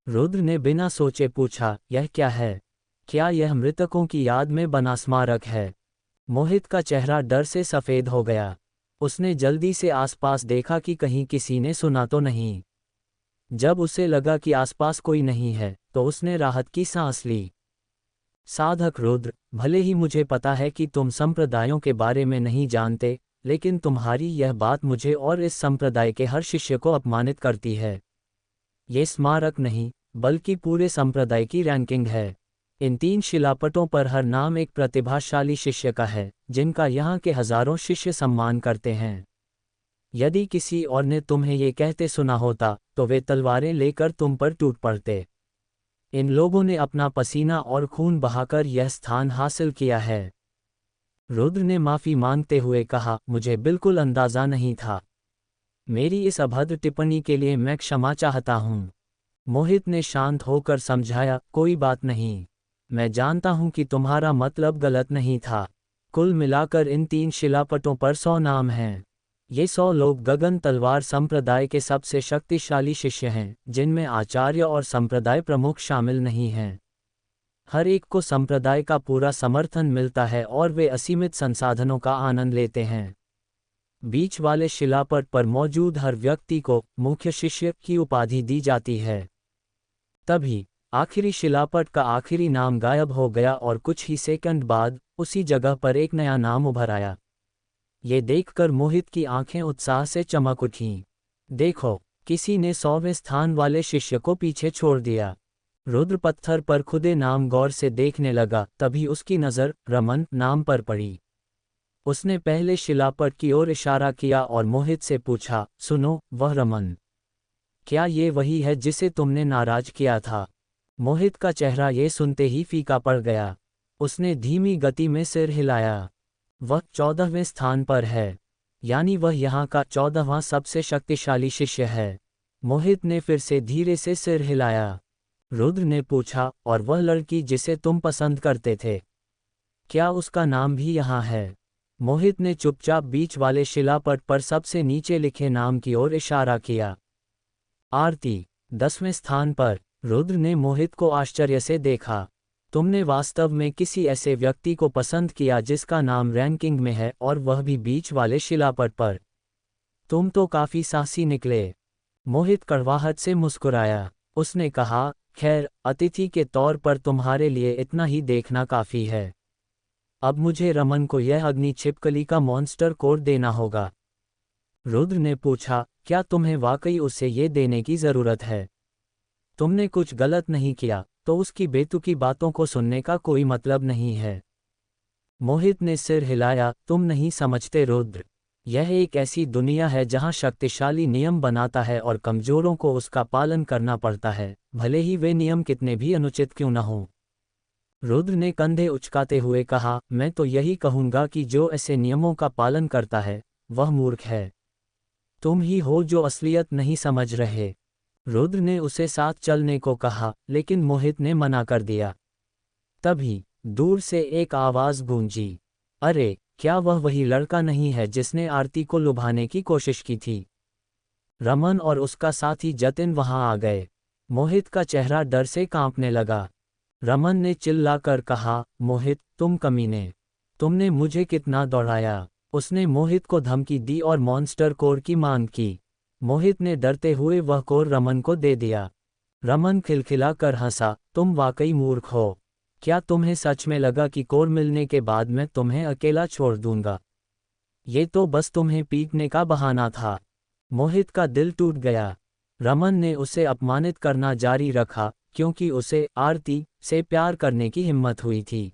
रुद्र ने बिना सोचे पूछा, यह क्या है? क्या यह मृतकों की याद में बना स्मारक है? मोहित का चेहरा डर से सफ़ेद हो गया। उसने जल्दी से आसपास देखा कि कहीं किसी ने सुना तो नहीं। जब उसे लगा कि आसपास कोई नहीं है, तो उसने राहत की सांस ली। साधक रुद्र, भले ही मुझे पता है कि तुम संप्रदायों के बारे में नहीं जानते, लेकिन तुम्हारी यह बात मुझे और इस संप्रदाय के हर शिष्य को अपमानित करती है। ये स्मारक नहीं, बल्कि पूरे संप्रदाय की रैंकिंग है। इन 3 शिलापटों पर हर नाम एक प्रतिभाशाली शिष्य का है, जिनका यहाँ के हजारों शिष्य सम्मान करते हैं। यदि किसी और ने तुम्हें ये कहते सुना होता, तो वे तलवारें लेकर तुम पर टूट पड़ते। इन लोगों ने अपना पसीना और खून बहाकर यह स्थान हासिल किया है। रुद्र ने माफी मांगते हुए कहा, मुझे बिल्कुल अंदाजा नहीं था। मेरी इस अभद्र टिप्पणी के लिए मैं क्षमा चाहता हूँ। मोहित ने शांत होकर समझाया, कोई बात नहीं। मैं जानता हूं कि तुम्हारा मतलब गलत नहीं था। कुल मिलाकर इन 3 शिलापटों पर 100 नाम हैं। ये 100 लोग गगन तलवार संप्रदाय के सबसे शक्तिशाली शिष्य हैं, जिनमें आचार्य और संप्रदाय प्रमुख शामिल नहीं हैं। हर एक को संप्रदाय का पूरा समर्थन मिलता है और वे असीमित संसाधनों का आनंद लेते हैं। बीच वाले शिलापट पर मौजूद हर व्यक्ति को मुख्य शिष्य की उपाधि दी जाती है। तभी आखिरी शिलापट का आखिरी नाम गायब हो गया और कुछ ही सेकंड बाद उसी जगह पर एक नया नाम उभर आया। ये देखकर मोहित की आंखें उत्साह से चमक उठीं। देखो, किसी ने 100वें स्थान वाले शिष्य को पीछे छोड़ दिया। रुद्र पत्थर पर खुदे नाम गौर से देखने लगा, तभी उसकी नज़र रमन नाम पर पड़ी। उसने पहले शिलापट की ओर इशारा किया और मोहित से पूछा, सुनो, वह रमन, क्या ये वही है जिसे तुमने नाराज किया था? मोहित का चेहरा ये सुनते ही फीका पड़ गया। उसने धीमी गति में सिर हिलाया। वह 14वें स्थान पर है, यानी वह यहाँ का 14वां सबसे शक्तिशाली शिष्य है। मोहित ने फिर से धीरे से सिर हिलाया। रुद्र ने पूछा, और वह लड़की जिसे तुम पसंद करते थे, क्या उसका नाम भी यहाँ है? मोहित ने चुपचाप बीच वाले शिलापट पर सबसे नीचे लिखे नाम की ओर इशारा किया। आरती, 10वें स्थान पर। रुद्र ने मोहित को आश्चर्य से देखा। तुमने वास्तव में किसी ऐसे व्यक्ति को पसंद किया जिसका नाम रैंकिंग में है, और वह भी बीच वाले शिलापट पर। तुम तो काफी साहसी निकले। मोहित कड़वाहट से मुस्कुराया। उसने कहा, खैर, अतिथि के तौर पर तुम्हारे लिए इतना ही देखना काफी है। अब मुझे रमन को यह अग्नि छिपकली का मॉन्स्टर कोड देना होगा। रुद्र ने पूछा, क्या तुम्हें वाकई उसे ये देने की जरूरत है? तुमने कुछ गलत नहीं किया, तो उसकी बेतुकी बातों को सुनने का कोई मतलब नहीं है। मोहित ने सिर हिलाया, तुम नहीं समझते रुद्र। यह एक ऐसी दुनिया है जहां शक्तिशाली नियम बनाता है और कमजोरों को उसका पालन करना पड़ता है, भले ही वे नियम कितने भी अनुचित क्यों न हों। रुद्र ने कंधे उचकाते हुए कहा, मैं तो यही कहूंगा कि जो ऐसे नियमों का पालन करता है, वह मूर्ख है। तुम ही हो जो असलियत नहीं समझ रहे। रुद्र ने उसे साथ चलने को कहा, लेकिन मोहित ने मना कर दिया। तभी दूर से एक आवाज गूंजी, अरे, क्या वह वही लड़का नहीं है जिसने आरती को लुभाने की कोशिश की थी? रमन और उसका साथी जतिन वहां आ गए। मोहित का चेहरा डर से कांपने लगा। रमन ने चिल्लाकर कहा, मोहित, तुम कमीने, तुमने मुझे कितना दौड़ाया। उसने मोहित को धमकी दी और मॉन्स्टर कोर की मांग की। मोहित ने डरते हुए वह कोर रमन को दे दिया। रमन खिलखिलाकर हंसा, तुम वाकई मूर्ख हो। क्या तुम्हें सच में लगा कि कोर मिलने के बाद मैं तुम्हें अकेला छोड़ दूंगा? ये तो बस तुम्हें पीटने का बहाना था। मोहित का दिल टूट गया। रमन ने उसे अपमानित करना जारी रखा, क्योंकि उसे आरती से प्यार करने की हिम्मत हुई थी।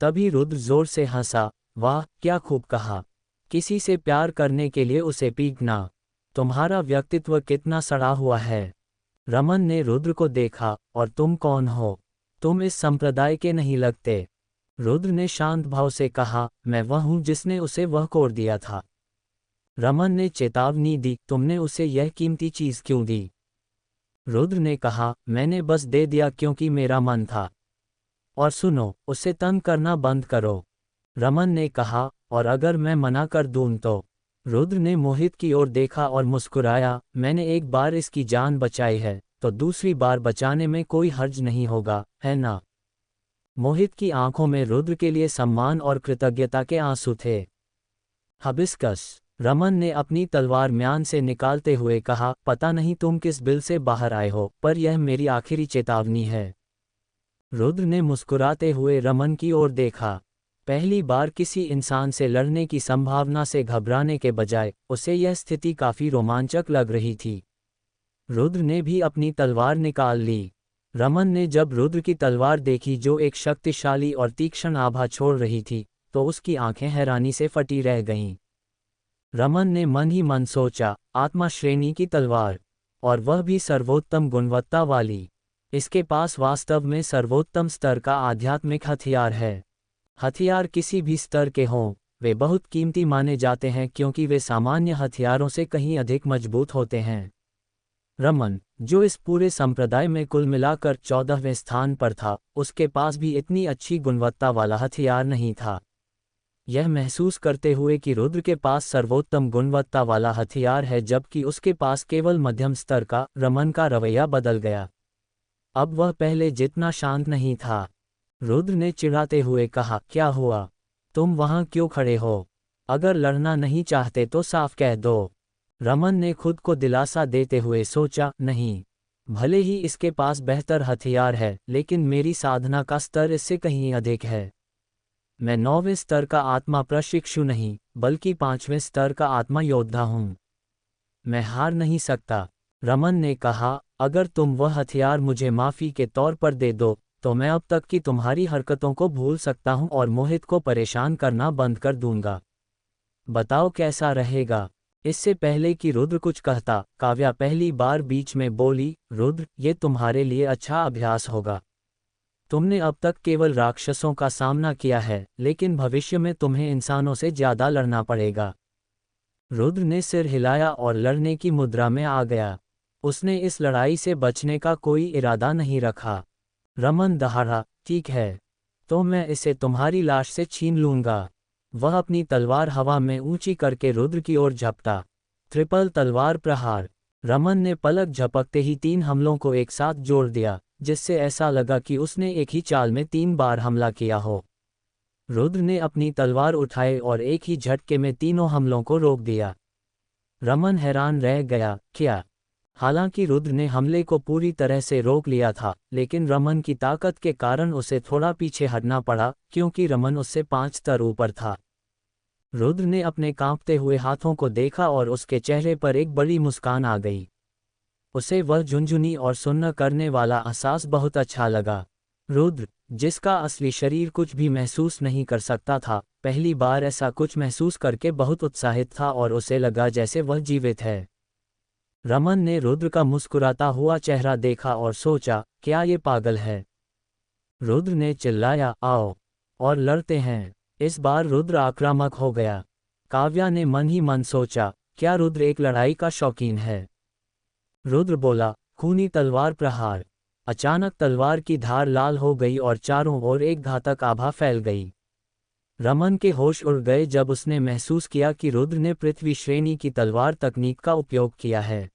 तभी रुद्र जोर से हंसा, वाह, क्या खूब कहा। किसी से प्यार करने के लिए उसे पीटना। तुम्हारा व्यक्तित्व कितना सड़ा हुआ है। रमन ने रुद्र को देखा, और तुम कौन हो? तुम इस संप्रदाय के नहीं लगते। रुद्र ने शांत भाव से कहा, मैं वह हूं जिसने उसे वह कोर दिया था। रमन ने चेतावनी दी, तुमने उसे यह कीमती चीज क्यों दी? रुद्र ने कहा, मैंने बस दे दिया क्योंकि मेरा मन था। और सुनो, उसे तंग करना बंद करो। रमन ने कहा, और अगर मैं मना कर दूं तो? रुद्र ने मोहित की ओर देखा और मुस्कुराया, मैंने एक बार इसकी जान बचाई है, तो दूसरी बार बचाने में कोई हर्ज नहीं होगा, है ना? मोहित की आंखों में रुद्र के लिए सम्मान और कृतज्ञता के आंसू थे। हबिस्कस। रमन ने अपनी तलवार म्यान से निकालते हुए कहा, पता नहीं तुम किस बिल से बाहर आए हो, पर यह मेरी आखिरी चेतावनी है। रुद्र ने मुस्कुराते हुए रमन की ओर देखा। पहली बार किसी इंसान से लड़ने की संभावना से घबराने के बजाय उसे यह स्थिति काफी रोमांचक लग रही थी। रुद्र ने भी अपनी तलवार निकाल ली। रमन ने जब रुद्र की तलवार देखी जो एक शक्तिशाली और तीक्ष्ण आभा छोड़ रही थी, तो उसकी आंखें हैरानी से फटी रह गईं। रमन ने मन ही मन सोचा, आत्मा श्रेणी की तलवार, और वह भी सर्वोत्तम गुणवत्ता वाली। इसके पास वास्तव में सर्वोत्तम स्तर का आध्यात्मिक हथियार है। हथियार किसी भी स्तर के हों, वे बहुत कीमती माने जाते हैं क्योंकि वे सामान्य हथियारों से कहीं अधिक मजबूत होते हैं। रमन, जो इस पूरे संप्रदाय में कुल मिलाकर 14वें स्थान पर था, उसके पास भी इतनी अच्छी गुणवत्ता वाला हथियार नहीं था। यह महसूस करते हुए कि रुद्र के पास सर्वोत्तम गुणवत्ता वाला हथियार है जबकि उसके पास केवल मध्यम स्तर का, रमन का रवैया बदल गया। अब वह पहले जितना शांत नहीं था। रुद्र ने चिढ़ाते हुए कहा, क्या हुआ? तुम वहां क्यों खड़े हो? अगर लड़ना नहीं चाहते तो साफ कह दो। रमन ने खुद को दिलासा देते हुए सोचा, नहीं, भले ही इसके पास बेहतर हथियार है, लेकिन मेरी साधना का स्तर इससे कहीं अधिक है। मैं 9वें स्तर का आत्मा प्रशिक्षु नहीं, बल्कि 5वें स्तर का आत्मा योद्धा हूं। मैं हार नहीं सकता। रमन ने कहा, अगर तुम वह हथियार मुझे माफी के तौर पर दे दो, तो मैं अब तक की तुम्हारी हरकतों को भूल सकता हूं और मोहित को परेशान करना बंद कर दूंगा। बताओ कैसा रहेगा? इससे पहले कि रुद्र कुछ कहता, काव्या पहली बार बीच में बोली, रुद्र, ये तुम्हारे लिए अच्छा अभ्यास होगा। तुमने अब तक केवल राक्षसों का सामना किया है, लेकिन भविष्य में तुम्हें इंसानों से ज्यादा लड़ना पड़ेगा। रुद्र ने सिर हिलाया और लड़ने की मुद्रा में आ गया। उसने इस लड़ाई से बचने का कोई इरादा नहीं रखा। रमन दहाड़ा, ठीक है, तो मैं इसे तुम्हारी लाश से छीन लूंगा। वह अपनी तलवार हवा में ऊंची करके रुद्र की ओर झपटा। ट्रिपल तलवार प्रहार। रमन ने पलक झपकते ही 3 हमलों को एक साथ जोड़ दिया, जिससे ऐसा लगा कि उसने एक ही चाल में 3 बार हमला किया हो। रुद्र ने अपनी तलवार उठाई और एक ही झटके में तीनों हमलों को रोक दिया। रमन हैरान रह गया, क्या? हालांकि रुद्र ने हमले को पूरी तरह से रोक लिया था, लेकिन रमन की ताकत के कारण उसे थोड़ा पीछे हटना पड़ा, क्योंकि रमन उससे 5 स्तर ऊपर था। रुद्र ने अपने कांपते हुए हाथों को देखा और उसके चेहरे पर एक बड़ी मुस्कान आ गई। उसे वह झुनझुनी और सुन्न करने वाला एहसास बहुत अच्छा लगा। रुद्र, जिसका असली शरीर कुछ भी महसूस नहीं कर सकता था, पहली बार ऐसा कुछ महसूस करके बहुत उत्साहित था और उसे लगा जैसे वह जीवित है। रमन ने रुद्र का मुस्कुराता हुआ चेहरा देखा और सोचा, क्या ये पागल है? रुद्र ने चिल्लाया, आओ और लड़ते हैं। इस बार रुद्र आक्रामक हो गया। काव्या ने मन ही मन सोचा, क्या रुद्र एक लड़ाई का शौकीन है? रुद्र बोला, खूनी तलवार प्रहार। अचानक तलवार की धार लाल हो गई और चारों ओर एक घातक आभा फैल गई। रमन के होश उड़ गए जब उसने महसूस किया कि रुद्र ने पृथ्वी श्रेणी की तलवार तकनीक का उपयोग किया है।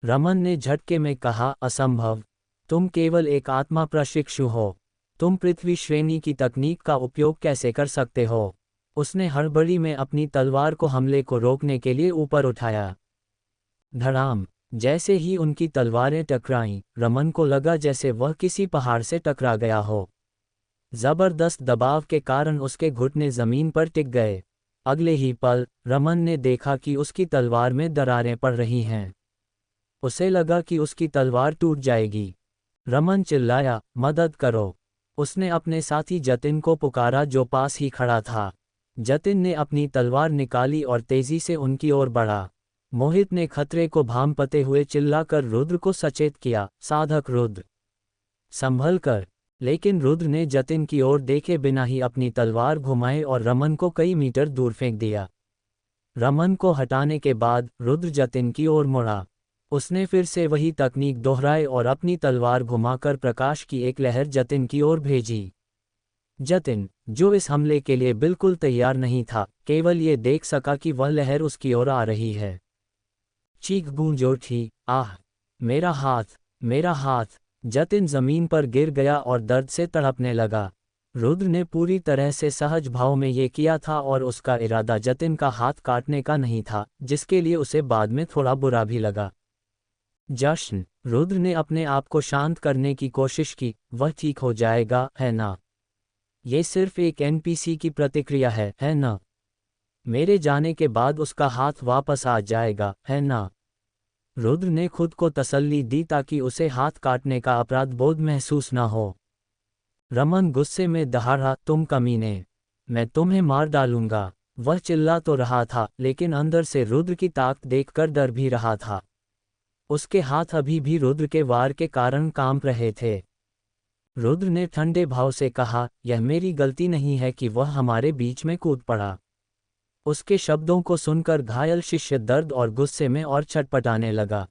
रमन ने झटके में कहा, असंभव, तुम केवल एक आत्मा प्रशिक्षु हो। तुम पृथ्वी श्रेणी की तकनीक का उपयोग कैसे कर सकते हो? उसने हड़बड़ी में अपनी तलवार को हमले को रोकने के लिए ऊपर उठाया। धड़ाम। जैसे ही उनकी तलवारें टकराईं, रमन को लगा जैसे वह किसी पहाड़ से टकरा गया हो। जबरदस्त दबाव के कारण उसके घुटने जमीन पर टिक गए। अगले ही पल, रमन ने देखा कि उसकी तलवार में दरारें पड़ रही हैं। उसे लगा कि उसकी तलवार टूट जाएगी। रमन चिल्लाया, मदद करो। उसने अपने साथी जतिन को पुकारा जो पास ही खड़ा था। जतिन ने अपनी तलवार निकाली और तेजी से उनकी ओर बढ़ा। मोहित ने खतरे को भांपते हुए चिल्लाकर रुद्र को सचेत किया, साधक रुद्र, संभल कर। लेकिन रुद्र ने जतिन की ओर देखे बिना ही अपनी तलवार घुमाए और रमन को कई मीटर दूर फेंक दिया। रमन को हटाने के बाद रुद्र जतिन की ओर मुड़ा। उसने फिर से वही तकनीक दोहराई और अपनी तलवार घुमाकर प्रकाश की एक लहर जतिन की ओर भेजी। जतिन, जो इस हमले के लिए बिल्कुल तैयार नहीं था, केवल ये देख सका कि वह लहर उसकी ओर आ रही है। चीख गूंज उठी, आह! मेरा हाथ, मेरा हाथ! जतिन जमीन पर गिर गया और दर्द से तड़पने लगा। रुद्र ने पूरी तरह से सहज भाव में ये किया था और उसका इरादा जतिन का हाथ काटने का नहीं था, जिसके लिए उसे बाद में थोड़ा बुरा भी लगा। जश्न! रुद्र ने अपने आप को शांत करने की कोशिश की, वह ठीक हो जाएगा, है ना? ये सिर्फ एक एनपीसी की प्रतिक्रिया है ना? मेरे जाने के बाद उसका हाथ वापस आ जाएगा, है ना? रुद्र ने खुद को तसल्ली दी ताकि उसे हाथ काटने का अपराध बोध महसूस न हो। रमन गुस्से में दहाड़ा, तुम कमीने! मैं तुम्हें मार डालूंगा! वह चिल्ला तो रहा था, लेकिन अंदर से रुद्र की ताकत देखकर डर भी रहा था। उसके हाथ अभी भी रुद्र के वार के कारण कांप रहे थे। रुद्र ने ठंडे भाव से कहा, यह मेरी गलती नहीं है कि वह हमारे बीच में कूद पड़ा। उसके शब्दों को सुनकर घायल शिष्य दर्द और गुस्से में और छटपटाने लगा।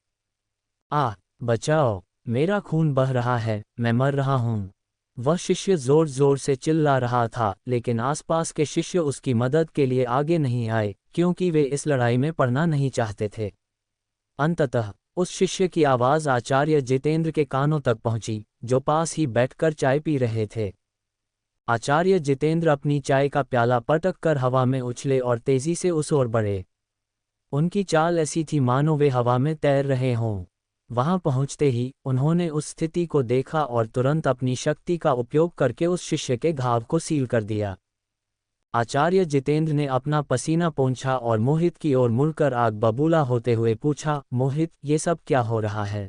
बचाओ! मेरा खून बह रहा है, मैं मर रहा हूँ! वह शिष्य जोर जोर से चिल्ला रहा था, लेकिन आसपास के शिष्य उसकी मदद के लिए आगे नहीं आए, क्योंकि वे इस लड़ाई में पड़ना नहीं चाहते थे। अंततः उस शिष्य की आवाज़ आचार्य जितेंद्र के कानों तक पहुंची, जो पास ही बैठकर चाय पी रहे थे। आचार्य जितेंद्र अपनी चाय का प्याला पटक कर हवा में उछले और तेजी से उस ओर बढ़े। उनकी चाल ऐसी थी मानो वे हवा में तैर रहे हों। वहां पहुंचते ही उन्होंने उस स्थिति को देखा और तुरंत अपनी शक्ति का उपयोग करके उस शिष्य के घाव को सील कर दिया। आचार्य जितेंद्र ने अपना पसीना पोंछा और मोहित की ओर मुड़कर आग बबूला होते हुए पूछा, मोहित, ये सब क्या हो रहा है?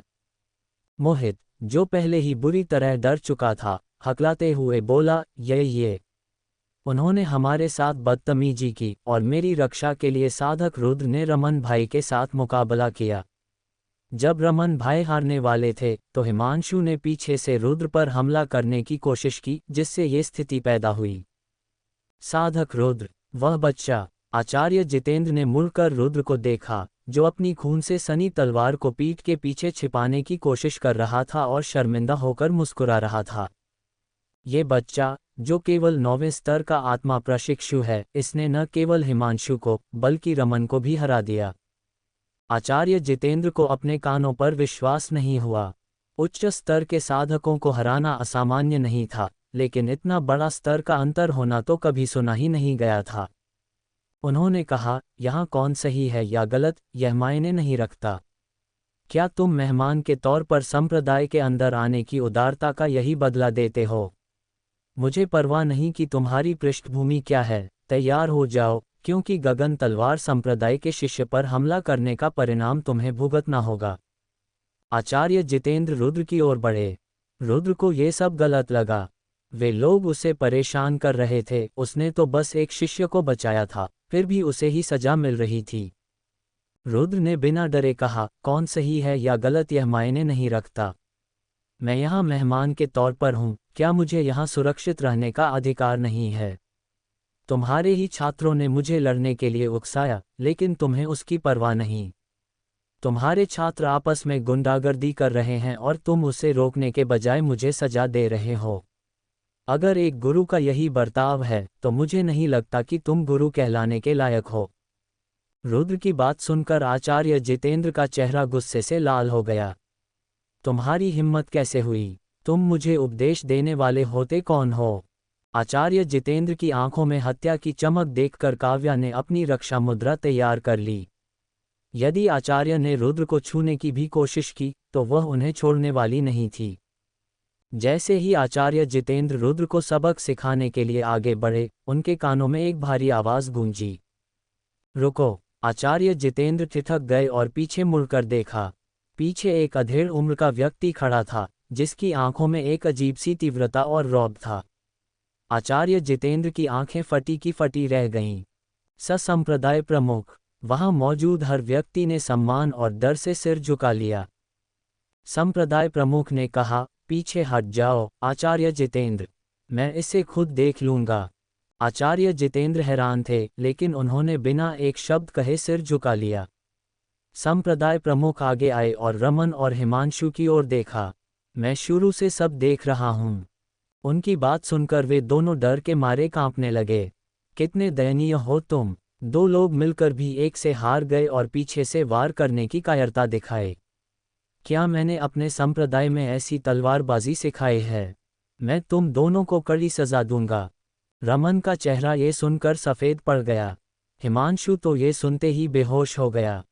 मोहित, जो पहले ही बुरी तरह डर चुका था, हकलाते हुए बोला, ये उन्होंने हमारे साथ बदतमीजी की और मेरी रक्षा के लिए साधक रुद्र ने रमन भाई के साथ मुकाबला किया। जब रमन भाई हारने वाले थे तो हिमांशु ने पीछे से रुद्र पर हमला करने की कोशिश की, जिससे ये स्थिति पैदा हुई। साधक रुद्र, वह बच्चा! आचार्य जितेंद्र ने मुड़कर रुद्र को देखा, जो अपनी खून से सनी तलवार को पीठ के पीछे छिपाने की कोशिश कर रहा था और शर्मिंदा होकर मुस्कुरा रहा था। ये बच्चा, जो केवल 9वें स्तर का आत्मा प्रशिक्षु है, इसने न केवल हिमांशु को बल्कि रमन को भी हरा दिया। आचार्य जितेंद्र को अपने कानों पर विश्वास नहीं हुआ। उच्च स्तर के साधकों को हराना असामान्य नहीं था, लेकिन इतना बड़ा स्तर का अंतर होना तो कभी सुना ही नहीं गया था। उन्होंने कहा, यहाँ कौन सही है या गलत, यह मायने नहीं रखता। क्या तुम मेहमान के तौर पर संप्रदाय के अंदर आने की उदारता का यही बदला देते हो? मुझे परवाह नहीं कि तुम्हारी पृष्ठभूमि क्या है, तैयार हो जाओ, क्योंकि गगन तलवार संप्रदाय के शिष्य पर हमला करने का परिणाम तुम्हें भुगतना होगा। आचार्य जितेंद्र रुद्र की ओर बढ़े। रुद्र को ये सब गलत लगा। वे लोग उसे परेशान कर रहे थे, उसने तो बस एक शिष्य को बचाया था, फिर भी उसे ही सजा मिल रही थी। रुद्र ने बिना डरे कहा, कौन सही है या गलत यह मायने नहीं रखता। मैं यहाँ मेहमान के तौर पर हूँ, क्या मुझे यहाँ सुरक्षित रहने का अधिकार नहीं है? तुम्हारे ही छात्रों ने मुझे लड़ने के लिए उकसाया, लेकिन तुम्हें उसकी परवाह नहीं। तुम्हारे छात्र आपस में गुंडागर्दी कर रहे हैं और तुम उसे रोकने के बजाय मुझे सजा दे रहे हो। अगर एक गुरु का यही बर्ताव है, तो मुझे नहीं लगता कि तुम गुरु कहलाने के लायक हो। रुद्र की बात सुनकर आचार्य जितेंद्र का चेहरा गुस्से से लाल हो गया। तुम्हारी हिम्मत कैसे हुई? तुम मुझे उपदेश देने वाले होते कौन हो? आचार्य जितेंद्र की आंखों में हत्या की चमक देखकर काव्या ने अपनी रक्षा मुद्रा तैयार कर ली। यदि आचार्य ने रुद्र को छूने की भी कोशिश की, तो वह उन्हें छोड़ने वाली नहीं थी। जैसे ही आचार्य जितेंद्र रुद्र को सबक सिखाने के लिए आगे बढ़े, उनके कानों में एक भारी आवाज गूंजी, रुको! आचार्य जितेंद्र ठिठक गए और पीछे मुड़कर देखा। पीछे एक अधेड़ उम्र का व्यक्ति खड़ा था, जिसकी आंखों में एक अजीब सी तीव्रता और रौब था। आचार्य जितेंद्र की आंखें फटी की फटी रह गईं। संप्रदाय प्रमुख। वहां मौजूद हर व्यक्ति ने सम्मान और डर से सिर झुका लिया। संप्रदाय प्रमुख ने कहा, पीछे हट जाओ आचार्य जितेंद्र, मैं इसे खुद देख लूंगा। आचार्य जितेंद्र हैरान थे, लेकिन उन्होंने बिना एक शब्द कहे सिर झुका लिया। संप्रदाय प्रमुख आगे आए और रमन और हिमांशु की ओर देखा। मैं शुरू से सब देख रहा हूं। उनकी बात सुनकर वे दोनों डर के मारे कांपने लगे। कितने दयनीय हो तुम, दो लोग मिलकर भी एक से हार गए और पीछे से वार करने की कायरता दिखाए। क्या मैंने अपने संप्रदाय में ऐसी तलवारबाजी सिखाई है? मैं तुम दोनों को कड़ी सजा दूंगा। रमन का चेहरा ये सुनकर सफ़ेद पड़ गया। हिमांशु तो ये सुनते ही बेहोश हो गया।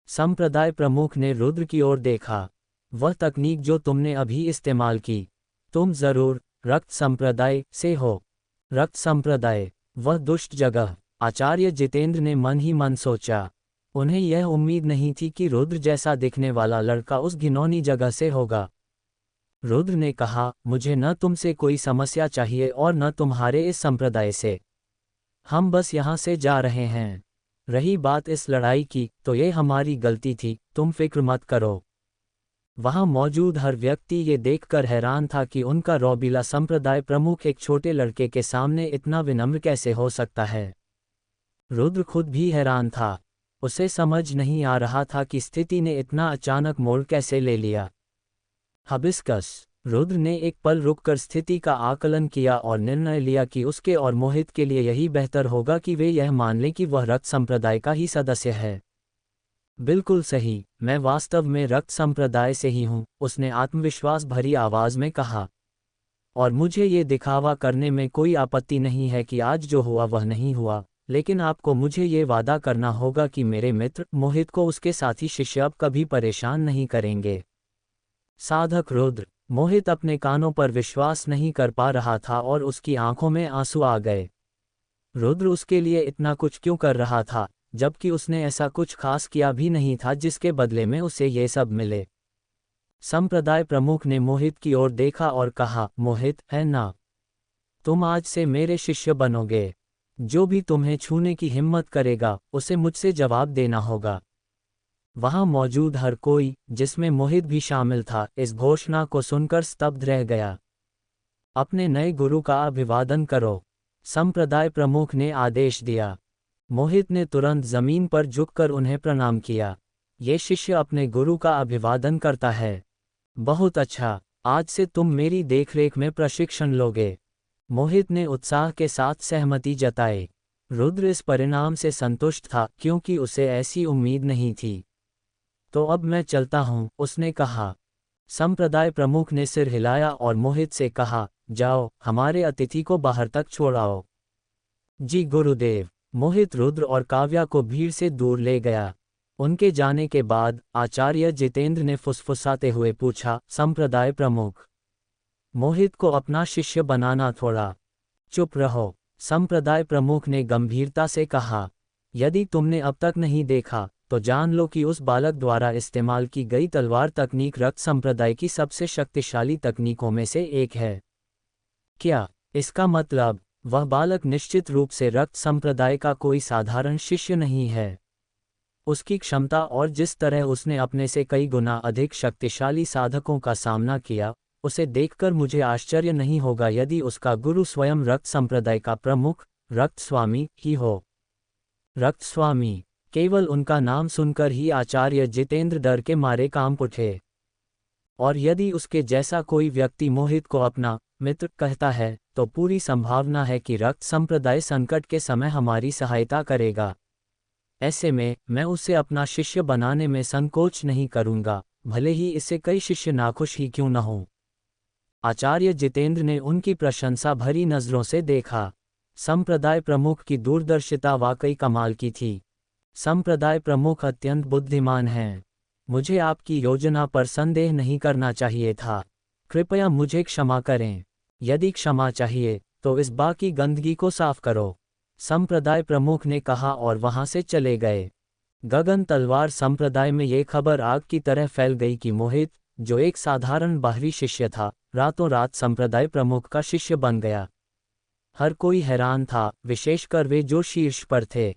संप्रदाय प्रमुख ने रुद्र की ओर देखा। वह तकनीक जो तुमने अभी इस्तेमाल की, तुम जरूर रक्त संप्रदाय से हो। रक्त संप्रदाय, वह दुष्ट जगह। आचार्य जितेंद्र ने मन ही मन सोचा। उन्हें यह उम्मीद नहीं थी कि रुद्र जैसा दिखने वाला लड़का उस घिनौनी जगह से होगा। रुद्र ने कहा, मुझे न तुमसे कोई समस्या चाहिए और न तुम्हारे इस संप्रदाय से। हम बस यहाँ से जा रहे हैं। रही बात इस लड़ाई की, तो ये हमारी गलती थी, तुम फिक्र मत करो। वहाँ मौजूद हर व्यक्ति ये देखकर हैरान था कि उनका रौबीला संप्रदाय प्रमुख एक छोटे लड़के के सामने इतना विनम्र कैसे हो सकता है। रुद्र खुद भी हैरान था। उसे समझ नहीं आ रहा था कि स्थिति ने इतना अचानक मोड़ कैसे ले लिया। हबिस्कस। रुद्र ने एक पल रुककर स्थिति का आकलन किया और निर्णय लिया कि उसके और मोहित के लिए यही बेहतर होगा कि वे यह मान लें कि वह रक्त संप्रदाय का ही सदस्य है। बिल्कुल सही, मैं वास्तव में रक्त संप्रदाय से ही हूँ, उसने आत्मविश्वास भरी आवाज में कहा। और मुझे ये दिखावा करने में कोई आपत्ति नहीं है कि आज जो हुआ वह नहीं हुआ, लेकिन आपको मुझे ये वादा करना होगा कि मेरे मित्र मोहित को उसके साथी शिष्य अब कभी परेशान नहीं करेंगे। साधक रुद्र। मोहित अपने कानों पर विश्वास नहीं कर पा रहा था और उसकी आंखों में आंसू आ गए। रुद्र उसके लिए इतना कुछ क्यों कर रहा था, जबकि उसने ऐसा कुछ खास किया भी नहीं था जिसके बदले में उसे ये सब मिले। संप्रदाय प्रमुख ने मोहित की ओर देखा और कहा, मोहित, है ना? तुम आज से मेरे शिष्य बनोगे। जो भी तुम्हें छूने की हिम्मत करेगा, उसे मुझसे जवाब देना होगा। वहां मौजूद हर कोई, जिसमें मोहित भी शामिल था, इस घोषणा को सुनकर स्तब्ध रह गया। अपने नए गुरु का अभिवादन करो, संप्रदाय प्रमुख ने आदेश दिया। मोहित ने तुरंत जमीन पर झुककर उन्हें प्रणाम किया। ये शिष्य अपने गुरु का अभिवादन करता है। बहुत अच्छा, आज से तुम मेरी देखरेख में प्रशिक्षण लोगे। मोहित ने उत्साह के साथ सहमति जताई। रुद्र इस परिणाम से संतुष्ट था, क्योंकि उसे ऐसी उम्मीद नहीं थी। तो अब मैं चलता हूँ, उसने कहा। संप्रदाय प्रमुख ने सिर हिलाया और मोहित से कहा, जाओ, हमारे अतिथि को बाहर तक छोड़ाओ। जी गुरुदेव। मोहित रुद्र और काव्या को भीड़ से दूर ले गया। उनके जाने के बाद आचार्य जितेंद्र ने फुसफुसाते हुए पूछा, संप्रदाय प्रमुख, मोहित को अपना शिष्य बनाना थोड़ा। चुप रहो, संप्रदाय प्रमुख ने गंभीरता से कहा। यदि तुमने अब तक नहीं देखा, तो जान लो कि उस बालक द्वारा इस्तेमाल की गई तलवार तकनीक रक्त संप्रदाय की सबसे शक्तिशाली तकनीकों में से एक है। क्या इसका मतलब वह बालक निश्चित रूप से रक्त संप्रदाय का कोई साधारण शिष्य नहीं है? उसकी क्षमता और जिस तरह उसने अपने से कई गुना अधिक शक्तिशाली साधकों का सामना किया, उसे देखकर मुझे आश्चर्य नहीं होगा यदि उसका गुरु स्वयं रक्त संप्रदाय का प्रमुख रक्त स्वामी ही हो। रक्त स्वामी, केवल उनका नाम सुनकर ही आचार्य जितेंद्र डर के मारे कांप उठे। और यदि उसके जैसा कोई व्यक्ति मोहित को अपना मित्र कहता है, तो पूरी संभावना है कि रक्त संप्रदाय संकट के समय हमारी सहायता करेगा। ऐसे में मैं उसे अपना शिष्य बनाने में संकोच नहीं करूंगा, भले ही इससे कई शिष्य नाखुश ही क्यों न हों। आचार्य जितेंद्र ने उनकी प्रशंसा भरी नजरों से देखा। संप्रदाय प्रमुख की दूरदर्शिता वाकई कमाल की थी। संप्रदाय प्रमुख अत्यंत बुद्धिमान हैं। मुझे आपकी योजना पर संदेह नहीं करना चाहिए था। कृपया मुझे क्षमा करें। यदि क्षमा चाहिए, तो इस बाकी गंदगी को साफ करो, संप्रदाय प्रमुख ने कहा और वहां से चले गए। गगन तलवार संप्रदाय में ये खबर आग की तरह फैल गई कि मोहित, जो एक साधारण बाहरी शिष्य था, रातों रात संप्रदाय प्रमुख का शिष्य बन गया। हर कोई हैरान था, विशेषकर वे जो शीर्ष पर थे।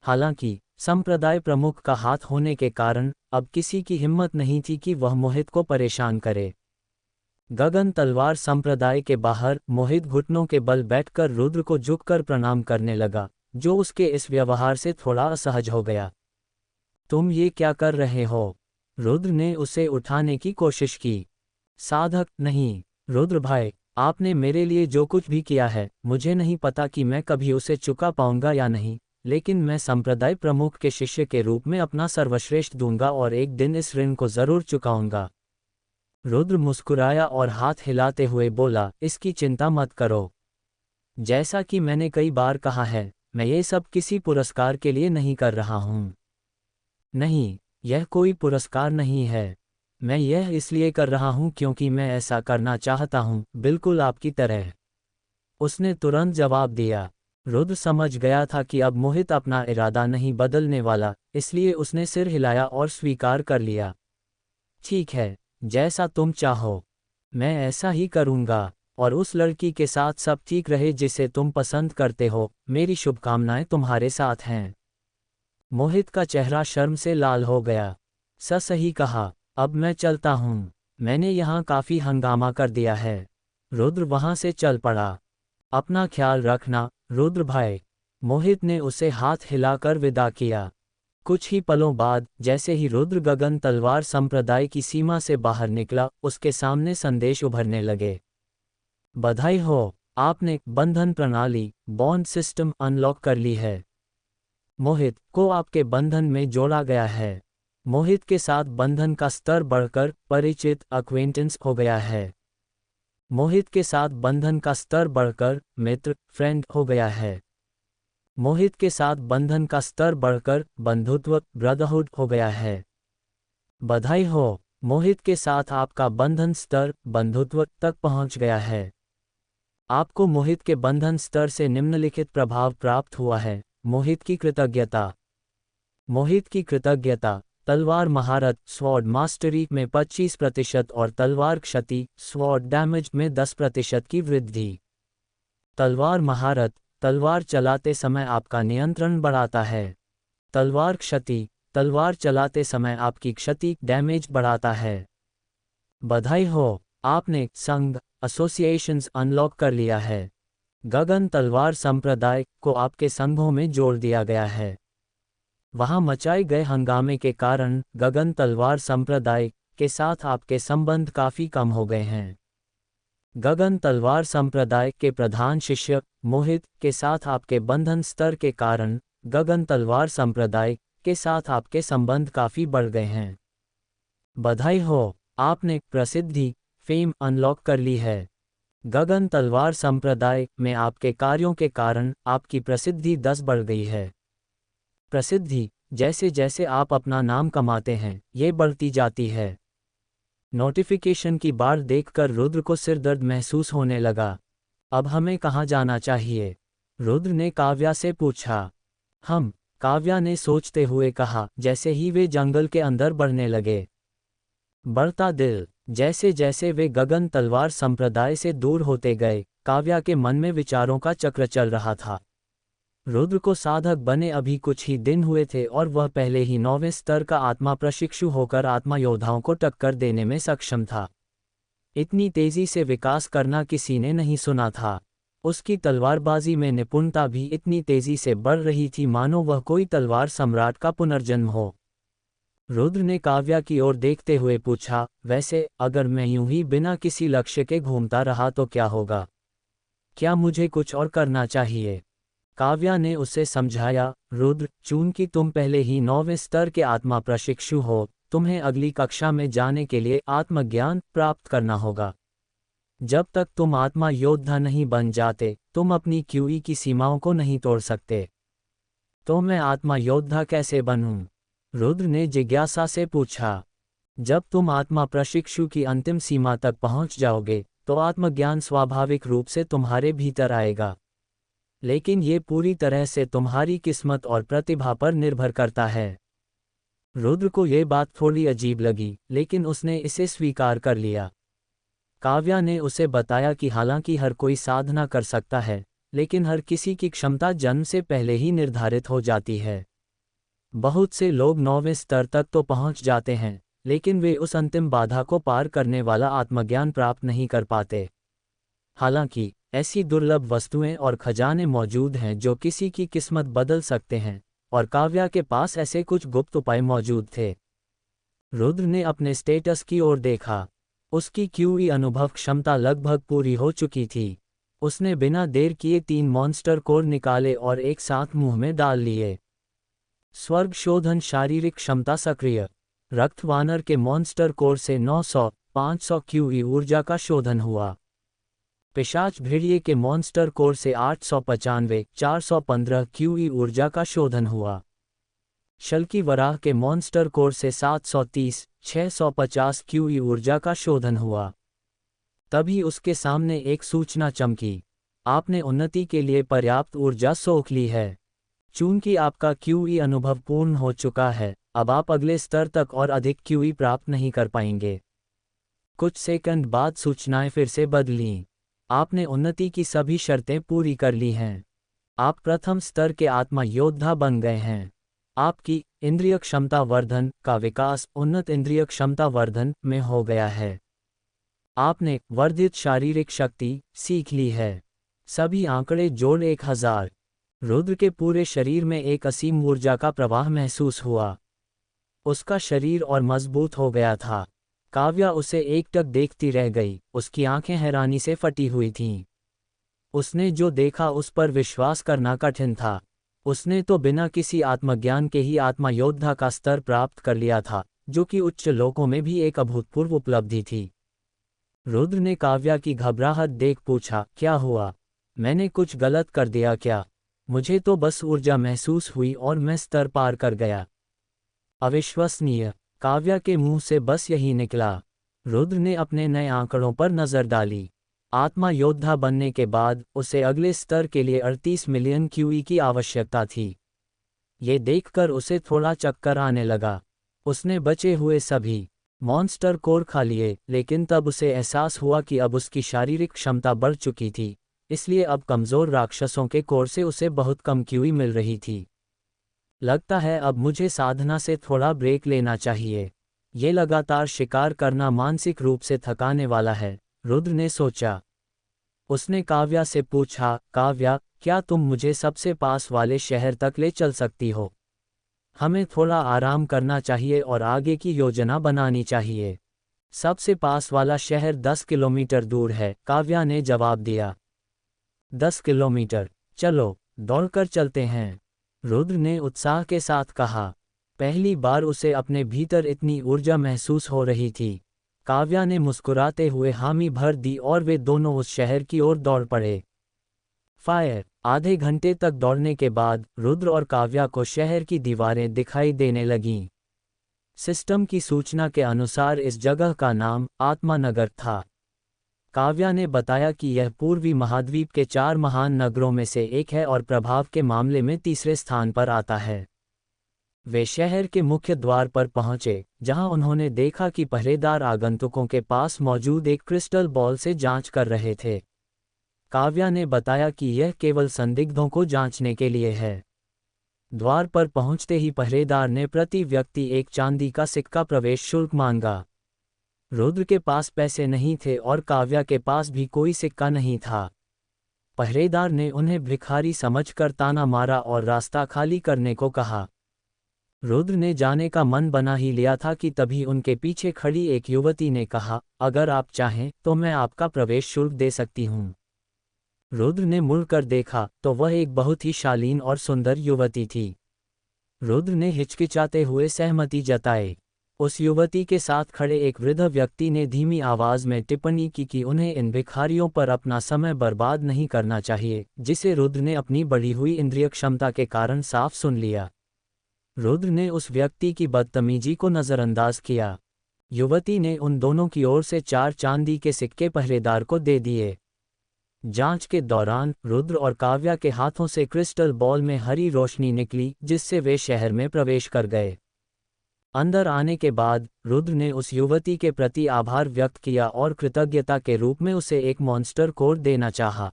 हालांकि संप्रदाय प्रमुख का हाथ होने के कारण अब किसी की हिम्मत नहीं थी कि वह मोहित को परेशान करे। गगन तलवार संप्रदाय के बाहर मोहित घुटनों के बल बैठकर रुद्र को झुककर प्रणाम करने लगा, जो उसके इस व्यवहार से थोड़ा असहज हो गया। तुम ये क्या कर रहे हो? रुद्र ने उसे उठाने की कोशिश की। साधक, नहीं रुद्र भाई, आपने मेरे लिए जो कुछ भी किया है, मुझे नहीं पता कि मैं कभी उसे चुका पाऊंगा या नहीं, लेकिन मैं संप्रदाय प्रमुख के शिष्य के रूप में अपना सर्वश्रेष्ठ दूंगा और एक दिन इस ऋण को जरूर चुकाऊंगा। रुद्र मुस्कुराया और हाथ हिलाते हुए बोला, इसकी चिंता मत करो। जैसा कि मैंने कई बार कहा है, मैं ये सब किसी पुरस्कार के लिए नहीं कर रहा हूँ। नहीं, यह कोई पुरस्कार नहीं है। मैं यह इसलिए कर रहा हूँ क्योंकि मैं ऐसा करना चाहता हूँ, बिल्कुल आपकी तरह। उसने तुरंत जवाब दिया। रुद्र समझ गया था कि अब मोहित अपना इरादा नहीं बदलने वाला, इसलिए उसने सिर हिलाया और स्वीकार कर लिया। ठीक है, जैसा तुम चाहो, मैं ऐसा ही करूँगा, और उस लड़की के साथ सब ठीक रहे जिसे तुम पसंद करते हो। मेरी शुभकामनाएं तुम्हारे साथ हैं। मोहित का चेहरा शर्म से लाल हो गया। सही कहा, अब मैं चलता हूँ, मैंने यहाँ काफ़ी हंगामा कर दिया है। रुद्र वहाँ से चल पड़ा। अपना ख्याल रखना रुद्र भाई। मोहित ने उसे हाथ हिलाकर विदा किया। कुछ ही पलों बाद जैसे ही रुद्र गगन तलवार संप्रदाय की सीमा से बाहर निकला, उसके सामने संदेश उभरने लगे। बधाई हो, आपने बंधन प्रणाली बॉन्ड सिस्टम अनलॉक कर ली है। मोहित को आपके बंधन में जोड़ा गया है। मोहित के साथ बंधन का स्तर बढ़कर परिचित अक्वेंटेंस हो गया है। मोहित के साथ बंधन का स्तर बढ़कर मित्र फ्रेंड हो गया है। मोहित के साथ बंधन का स्तर बढ़कर बंधुत्व ब्रदरहुड हो गया है। बधाई हो, मोहित के साथ आपका बंधन स्तर बंधुत्व तक पहुंच गया है। आपको मोहित के बंधन स्तर से निम्नलिखित प्रभाव प्राप्त हुआ है। मोहित की कृतज्ञता। मोहित की कृतज्ञता। तलवार महारत स्वॉर्ड मास्टरी में 25% और तलवार क्षति स्वॉर्ड डैमेज में 10% की वृद्धि। तलवार महारत, तलवार चलाते समय आपका नियंत्रण बढ़ाता है। तलवार क्षति, तलवार चलाते समय आपकी क्षति डैमेज बढ़ाता है। बधाई हो, आपने संघ एसोसिएशंस अनलॉक कर लिया है। गगन तलवार संप्रदाय को आपके संघों में जोड़ दिया गया है। वहां मचाए गए हंगामे के कारण गगन तलवार संप्रदाय के साथ आपके संबंध काफी कम हो गए हैं। गगन तलवार संप्रदाय के प्रधान शिष्य मोहित के साथ आपके बंधन स्तर के कारण गगन तलवार संप्रदाय के साथ आपके संबंध काफी बढ़ गए हैं। बधाई हो, आपने प्रसिद्धि फेम अनलॉक कर ली है। गगन तलवार संप्रदाय में आपके कार्यों के कारण आपकी प्रसिद्धि 10 बढ़ गई है। प्रसिद्धि, जैसे जैसे आप अपना नाम कमाते हैं, ये बढ़ती जाती है। नोटिफिकेशन की बार देखकर रुद्र को सिरदर्द महसूस होने लगा। अब हमें कहाँ जाना चाहिए? रुद्र ने काव्या से पूछा। काव्या ने सोचते हुए कहा, जैसे ही वे जंगल के अंदर बढ़ने लगे। बढ़ता दिल। जैसे जैसे वे गगन तलवार संप्रदाय से दूर होते गए, काव्या के मन में विचारों का चक्र चल रहा था। रुद्र को साधक बने अभी कुछ ही दिन हुए थे और वह पहले ही 9वें स्तर का आत्मा प्रशिक्षु होकर आत्मा योद्धाओं को टक्कर देने में सक्षम था। इतनी तेजी से विकास करना किसी ने नहीं सुना था। उसकी तलवारबाजी में निपुणता भी इतनी तेजी से बढ़ रही थी मानो वह कोई तलवार सम्राट का पुनर्जन्म हो। रुद्र ने काव्या की ओर देखते हुए पूछा, वैसे अगर मैं यूं ही बिना किसी लक्ष्य के घूमता रहा तो क्या होगा? क्या मुझे कुछ और करना चाहिए? काव्या ने उसे समझाया, रुद्र, चूंकि तुम पहले ही 9वें स्तर के आत्मा प्रशिक्षु हो, तुम्हें अगली कक्षा में जाने के लिए आत्मज्ञान प्राप्त करना होगा। जब तक तुम आत्मा योद्धा नहीं बन जाते, तुम अपनी क्यूई की सीमाओं को नहीं तोड़ सकते। तो मैं आत्मा योद्धा कैसे बनूं? रुद्र ने जिज्ञासा से पूछा। जब तुम आत्मा प्रशिक्षु की अंतिम सीमा तक पहुंच जाओगे, तो आत्मज्ञान स्वाभाविक रूप से तुम्हारे भीतर आएगा। लेकिन ये पूरी तरह से तुम्हारी किस्मत और प्रतिभा पर निर्भर करता है। रुद्र को ये बात थोड़ी अजीब लगी, लेकिन उसने इसे स्वीकार कर लिया। काव्या ने उसे बताया कि हालांकि हर कोई साधना कर सकता है, लेकिन हर किसी की क्षमता जन्म से पहले ही निर्धारित हो जाती है। बहुत से लोग 9वें स्तर तक तो पहुंच जाते हैं, लेकिन वे उस अंतिम बाधा को पार करने वाला आत्मज्ञान प्राप्त नहीं कर पाते। हालांकि ऐसी दुर्लभ वस्तुएं और खजाने मौजूद हैं जो किसी की किस्मत बदल सकते हैं, और काव्या के पास ऐसे कुछ गुप्त उपाय मौजूद थे। रुद्र ने अपने स्टेटस की ओर देखा। उसकी क्यूई अनुभव क्षमता लगभग पूरी हो चुकी थी। उसने बिना देर किए 3 मॉन्स्टर कोर निकाले और एक साथ मुंह में डाल लिए। स्वर्ग शोधन शारीरिक क्षमता सक्रिय। रक्त वानर के मॉन्स्टर कोर से 900-500 क्यूई ऊर्जा का शोधन हुआ। पिशाच भेड़िए के मॉन्स्टर कोर से 895-415 क्यूई ऊर्जा का शोधन हुआ। शल्की वराह के मॉन्स्टर कोर से 730-650 क्यूई ऊर्जा का शोधन हुआ। तभी उसके सामने एक सूचना चमकी। आपने उन्नति के लिए पर्याप्त ऊर्जा सोख ली है। चूंकि आपका क्यूई अनुभव पूर्ण हो चुका है, अब आप अगले स्तर तक और अधिक क्यूई प्राप्त नहीं कर पाएंगे। कुछ सेकंड बाद सूचनाएं फिर से बदलीं। आपने उन्नति की सभी शर्तें पूरी कर ली हैं। आप प्रथम स्तर के आत्मा योद्धा बन गए हैं। आपकी इंद्रिय क्षमता वर्धन का विकास उन्नत इंद्रिय क्षमता वर्धन में हो गया है। आपने वर्धित शारीरिक शक्ति सीख ली है। सभी आंकड़े जोड़ 1000। रुद्र के पूरे शरीर में एक असीम ऊर्जा का प्रवाह महसूस हुआ। उसका शरीर और मजबूत हो गया था। काव्या उसे एकटक देखती रह गई। उसकी आंखें हैरानी से फटी हुई थीं। उसने जो देखा उस पर विश्वास करना कठिन था। उसने तो बिना किसी आत्मज्ञान के ही आत्मा योद्धा का स्तर प्राप्त कर लिया था, जो कि उच्च लोकों में भी एक अभूतपूर्व उपलब्धि थी। रुद्र ने काव्या की घबराहट देख पूछा, क्या हुआ? मैंने कुछ गलत कर दिया क्या? मुझे तो बस ऊर्जा महसूस हुई और मैं स्तर पार कर गया। अविश्वसनीय। काव्या के मुंह से बस यही निकला। रुद्र ने अपने नए आंकड़ों पर नजर डाली। आत्मा योद्धा बनने के बाद उसे अगले स्तर के लिए 38 मिलियन क्यूई की आवश्यकता थी। ये देखकर उसे थोड़ा चक्कर आने लगा। उसने बचे हुए सभी मॉन्स्टर कोर खा लिए, लेकिन तब उसे एहसास हुआ कि अब उसकी शारीरिक क्षमता बढ़ चुकी थी, इसलिए अब कमज़ोर राक्षसों के कोर से उसे बहुत कम क्यूई मिल रही थी। लगता है अब मुझे साधना से थोड़ा ब्रेक लेना चाहिए। ये लगातार शिकार करना मानसिक रूप से थकाने वाला है, रुद्र ने सोचा। उसने काव्या से पूछा, काव्या, क्या तुम मुझे सबसे पास वाले शहर तक ले चल सकती हो? हमें थोड़ा आराम करना चाहिए और आगे की योजना बनानी चाहिए। सबसे पास वाला शहर 10 किलोमीटर दूर है, काव्या ने जवाब दिया। 10 किलोमीटर? चलो, दौड़कर चलते हैं, रुद्र ने उत्साह के साथ कहा। पहली बार उसे अपने भीतर इतनी ऊर्जा महसूस हो रही थी। काव्या ने मुस्कुराते हुए हामी भर दी और वे दोनों उस शहर की ओर दौड़ पड़े। फायर। आधे घंटे तक दौड़ने के बाद रुद्र और काव्या को शहर की दीवारें दिखाई देने लगीं। सिस्टम की सूचना के अनुसार इस जगह का नाम आत्मानगर था। काव्या ने बताया कि यह पूर्वी महाद्वीप के 4 महान नगरों में से एक है और प्रभाव के मामले में तीसरे स्थान पर आता है। वे शहर के मुख्य द्वार पर पहुंचे, जहां उन्होंने देखा कि पहरेदार आगंतुकों के पास मौजूद एक क्रिस्टल बॉल से जांच कर रहे थे। काव्या ने बताया कि यह केवल संदिग्धों को जांचने के लिए है। द्वार पर पहुंचते ही पहरेदार ने प्रति व्यक्ति एक चांदी का सिक्का प्रवेश शुल्क मांगा। रुद्र के पास पैसे नहीं थे और काव्या के पास भी कोई सिक्का नहीं था। पहरेदार ने उन्हें भिखारी समझकर ताना मारा और रास्ता खाली करने को कहा। रुद्र ने जाने का मन बना ही लिया था कि तभी उनके पीछे खड़ी एक युवती ने कहा, अगर आप चाहें तो मैं आपका प्रवेश शुल्क दे सकती हूँ। रुद्र ने मुड़कर देखा तो वह एक बहुत ही शालीन और सुंदर युवती थी। रुद्र ने हिचकिचाते हुए सहमति जताई। उस युवती के साथ खड़े एक वृद्ध व्यक्ति ने धीमी आवाज में टिप्पणी की कि उन्हें इन भिखारियों पर अपना समय बर्बाद नहीं करना चाहिए, जिसे रुद्र ने अपनी बढ़ी हुई इंद्रिय क्षमता के कारण साफ सुन लिया। रुद्र ने उस व्यक्ति की बदतमीजी को नजरअंदाज किया। युवती ने उन दोनों की ओर से 4 चांदी के सिक्के पहरेदार को दे दिए। जांच के दौरान रुद्र और काव्या के हाथों से क्रिस्टल बॉल में हरी रोशनी निकली, जिससे वे शहर में प्रवेश कर गए। अंदर आने के बाद रुद्र ने उस युवती के प्रति आभार व्यक्त किया और कृतज्ञता के रूप में उसे एक मॉन्स्टर कोर देना चाहा।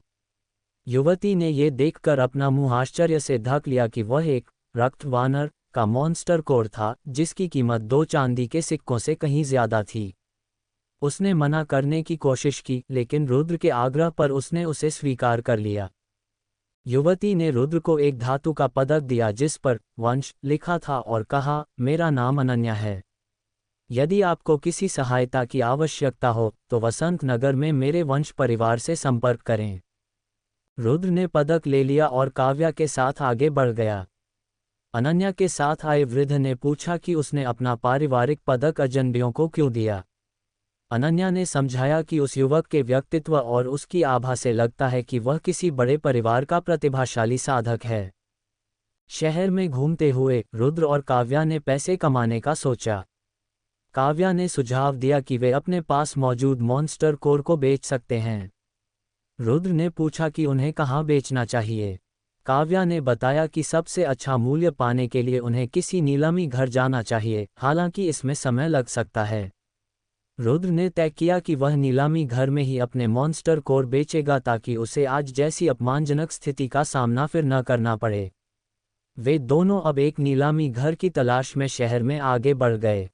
युवती ने ये देखकर अपना मुंह आश्चर्य से ढक लिया कि वह एक रक्त वानर का मॉन्स्टर कोर था, जिसकी कीमत 2 चांदी के सिक्कों से कहीं ज्यादा थी। उसने मना करने की कोशिश की, लेकिन रुद्र के आग्रह पर उसने उसे स्वीकार कर लिया। युवती ने रुद्र को एक धातु का पदक दिया जिस पर वंश लिखा था और कहा, मेरा नाम अनन्या है। यदि आपको किसी सहायता की आवश्यकता हो तो वसंत नगर में मेरे वंश परिवार से संपर्क करें। रुद्र ने पदक ले लिया और काव्या के साथ आगे बढ़ गया। अनन्या के साथ आए वृद्ध ने पूछा कि उसने अपना पारिवारिक पदक अजनबियों को क्यों दिया। अनन्या ने समझाया कि उस युवक के व्यक्तित्व और उसकी आभा से लगता है कि वह किसी बड़े परिवार का प्रतिभाशाली साधक है। शहर में घूमते हुए रुद्र और काव्या ने पैसे कमाने का सोचा। काव्या ने सुझाव दिया कि वे अपने पास मौजूद मॉन्स्टर कोर को बेच सकते हैं। रुद्र ने पूछा कि उन्हें कहाँ बेचना चाहिए। काव्या ने बताया कि सबसे अच्छा मूल्य पाने के लिए उन्हें किसी नीलामी घर जाना चाहिए, हालांकि इसमें समय लग सकता है। रुद्र ने तय किया कि वह नीलामी घर में ही अपने मॉन्स्टर कोर बेचेगा ताकि उसे आज जैसी अपमानजनक स्थिति का सामना फिर न करना पड़े। वे दोनों अब एक नीलामी घर की तलाश में शहर में आगे बढ़ गए।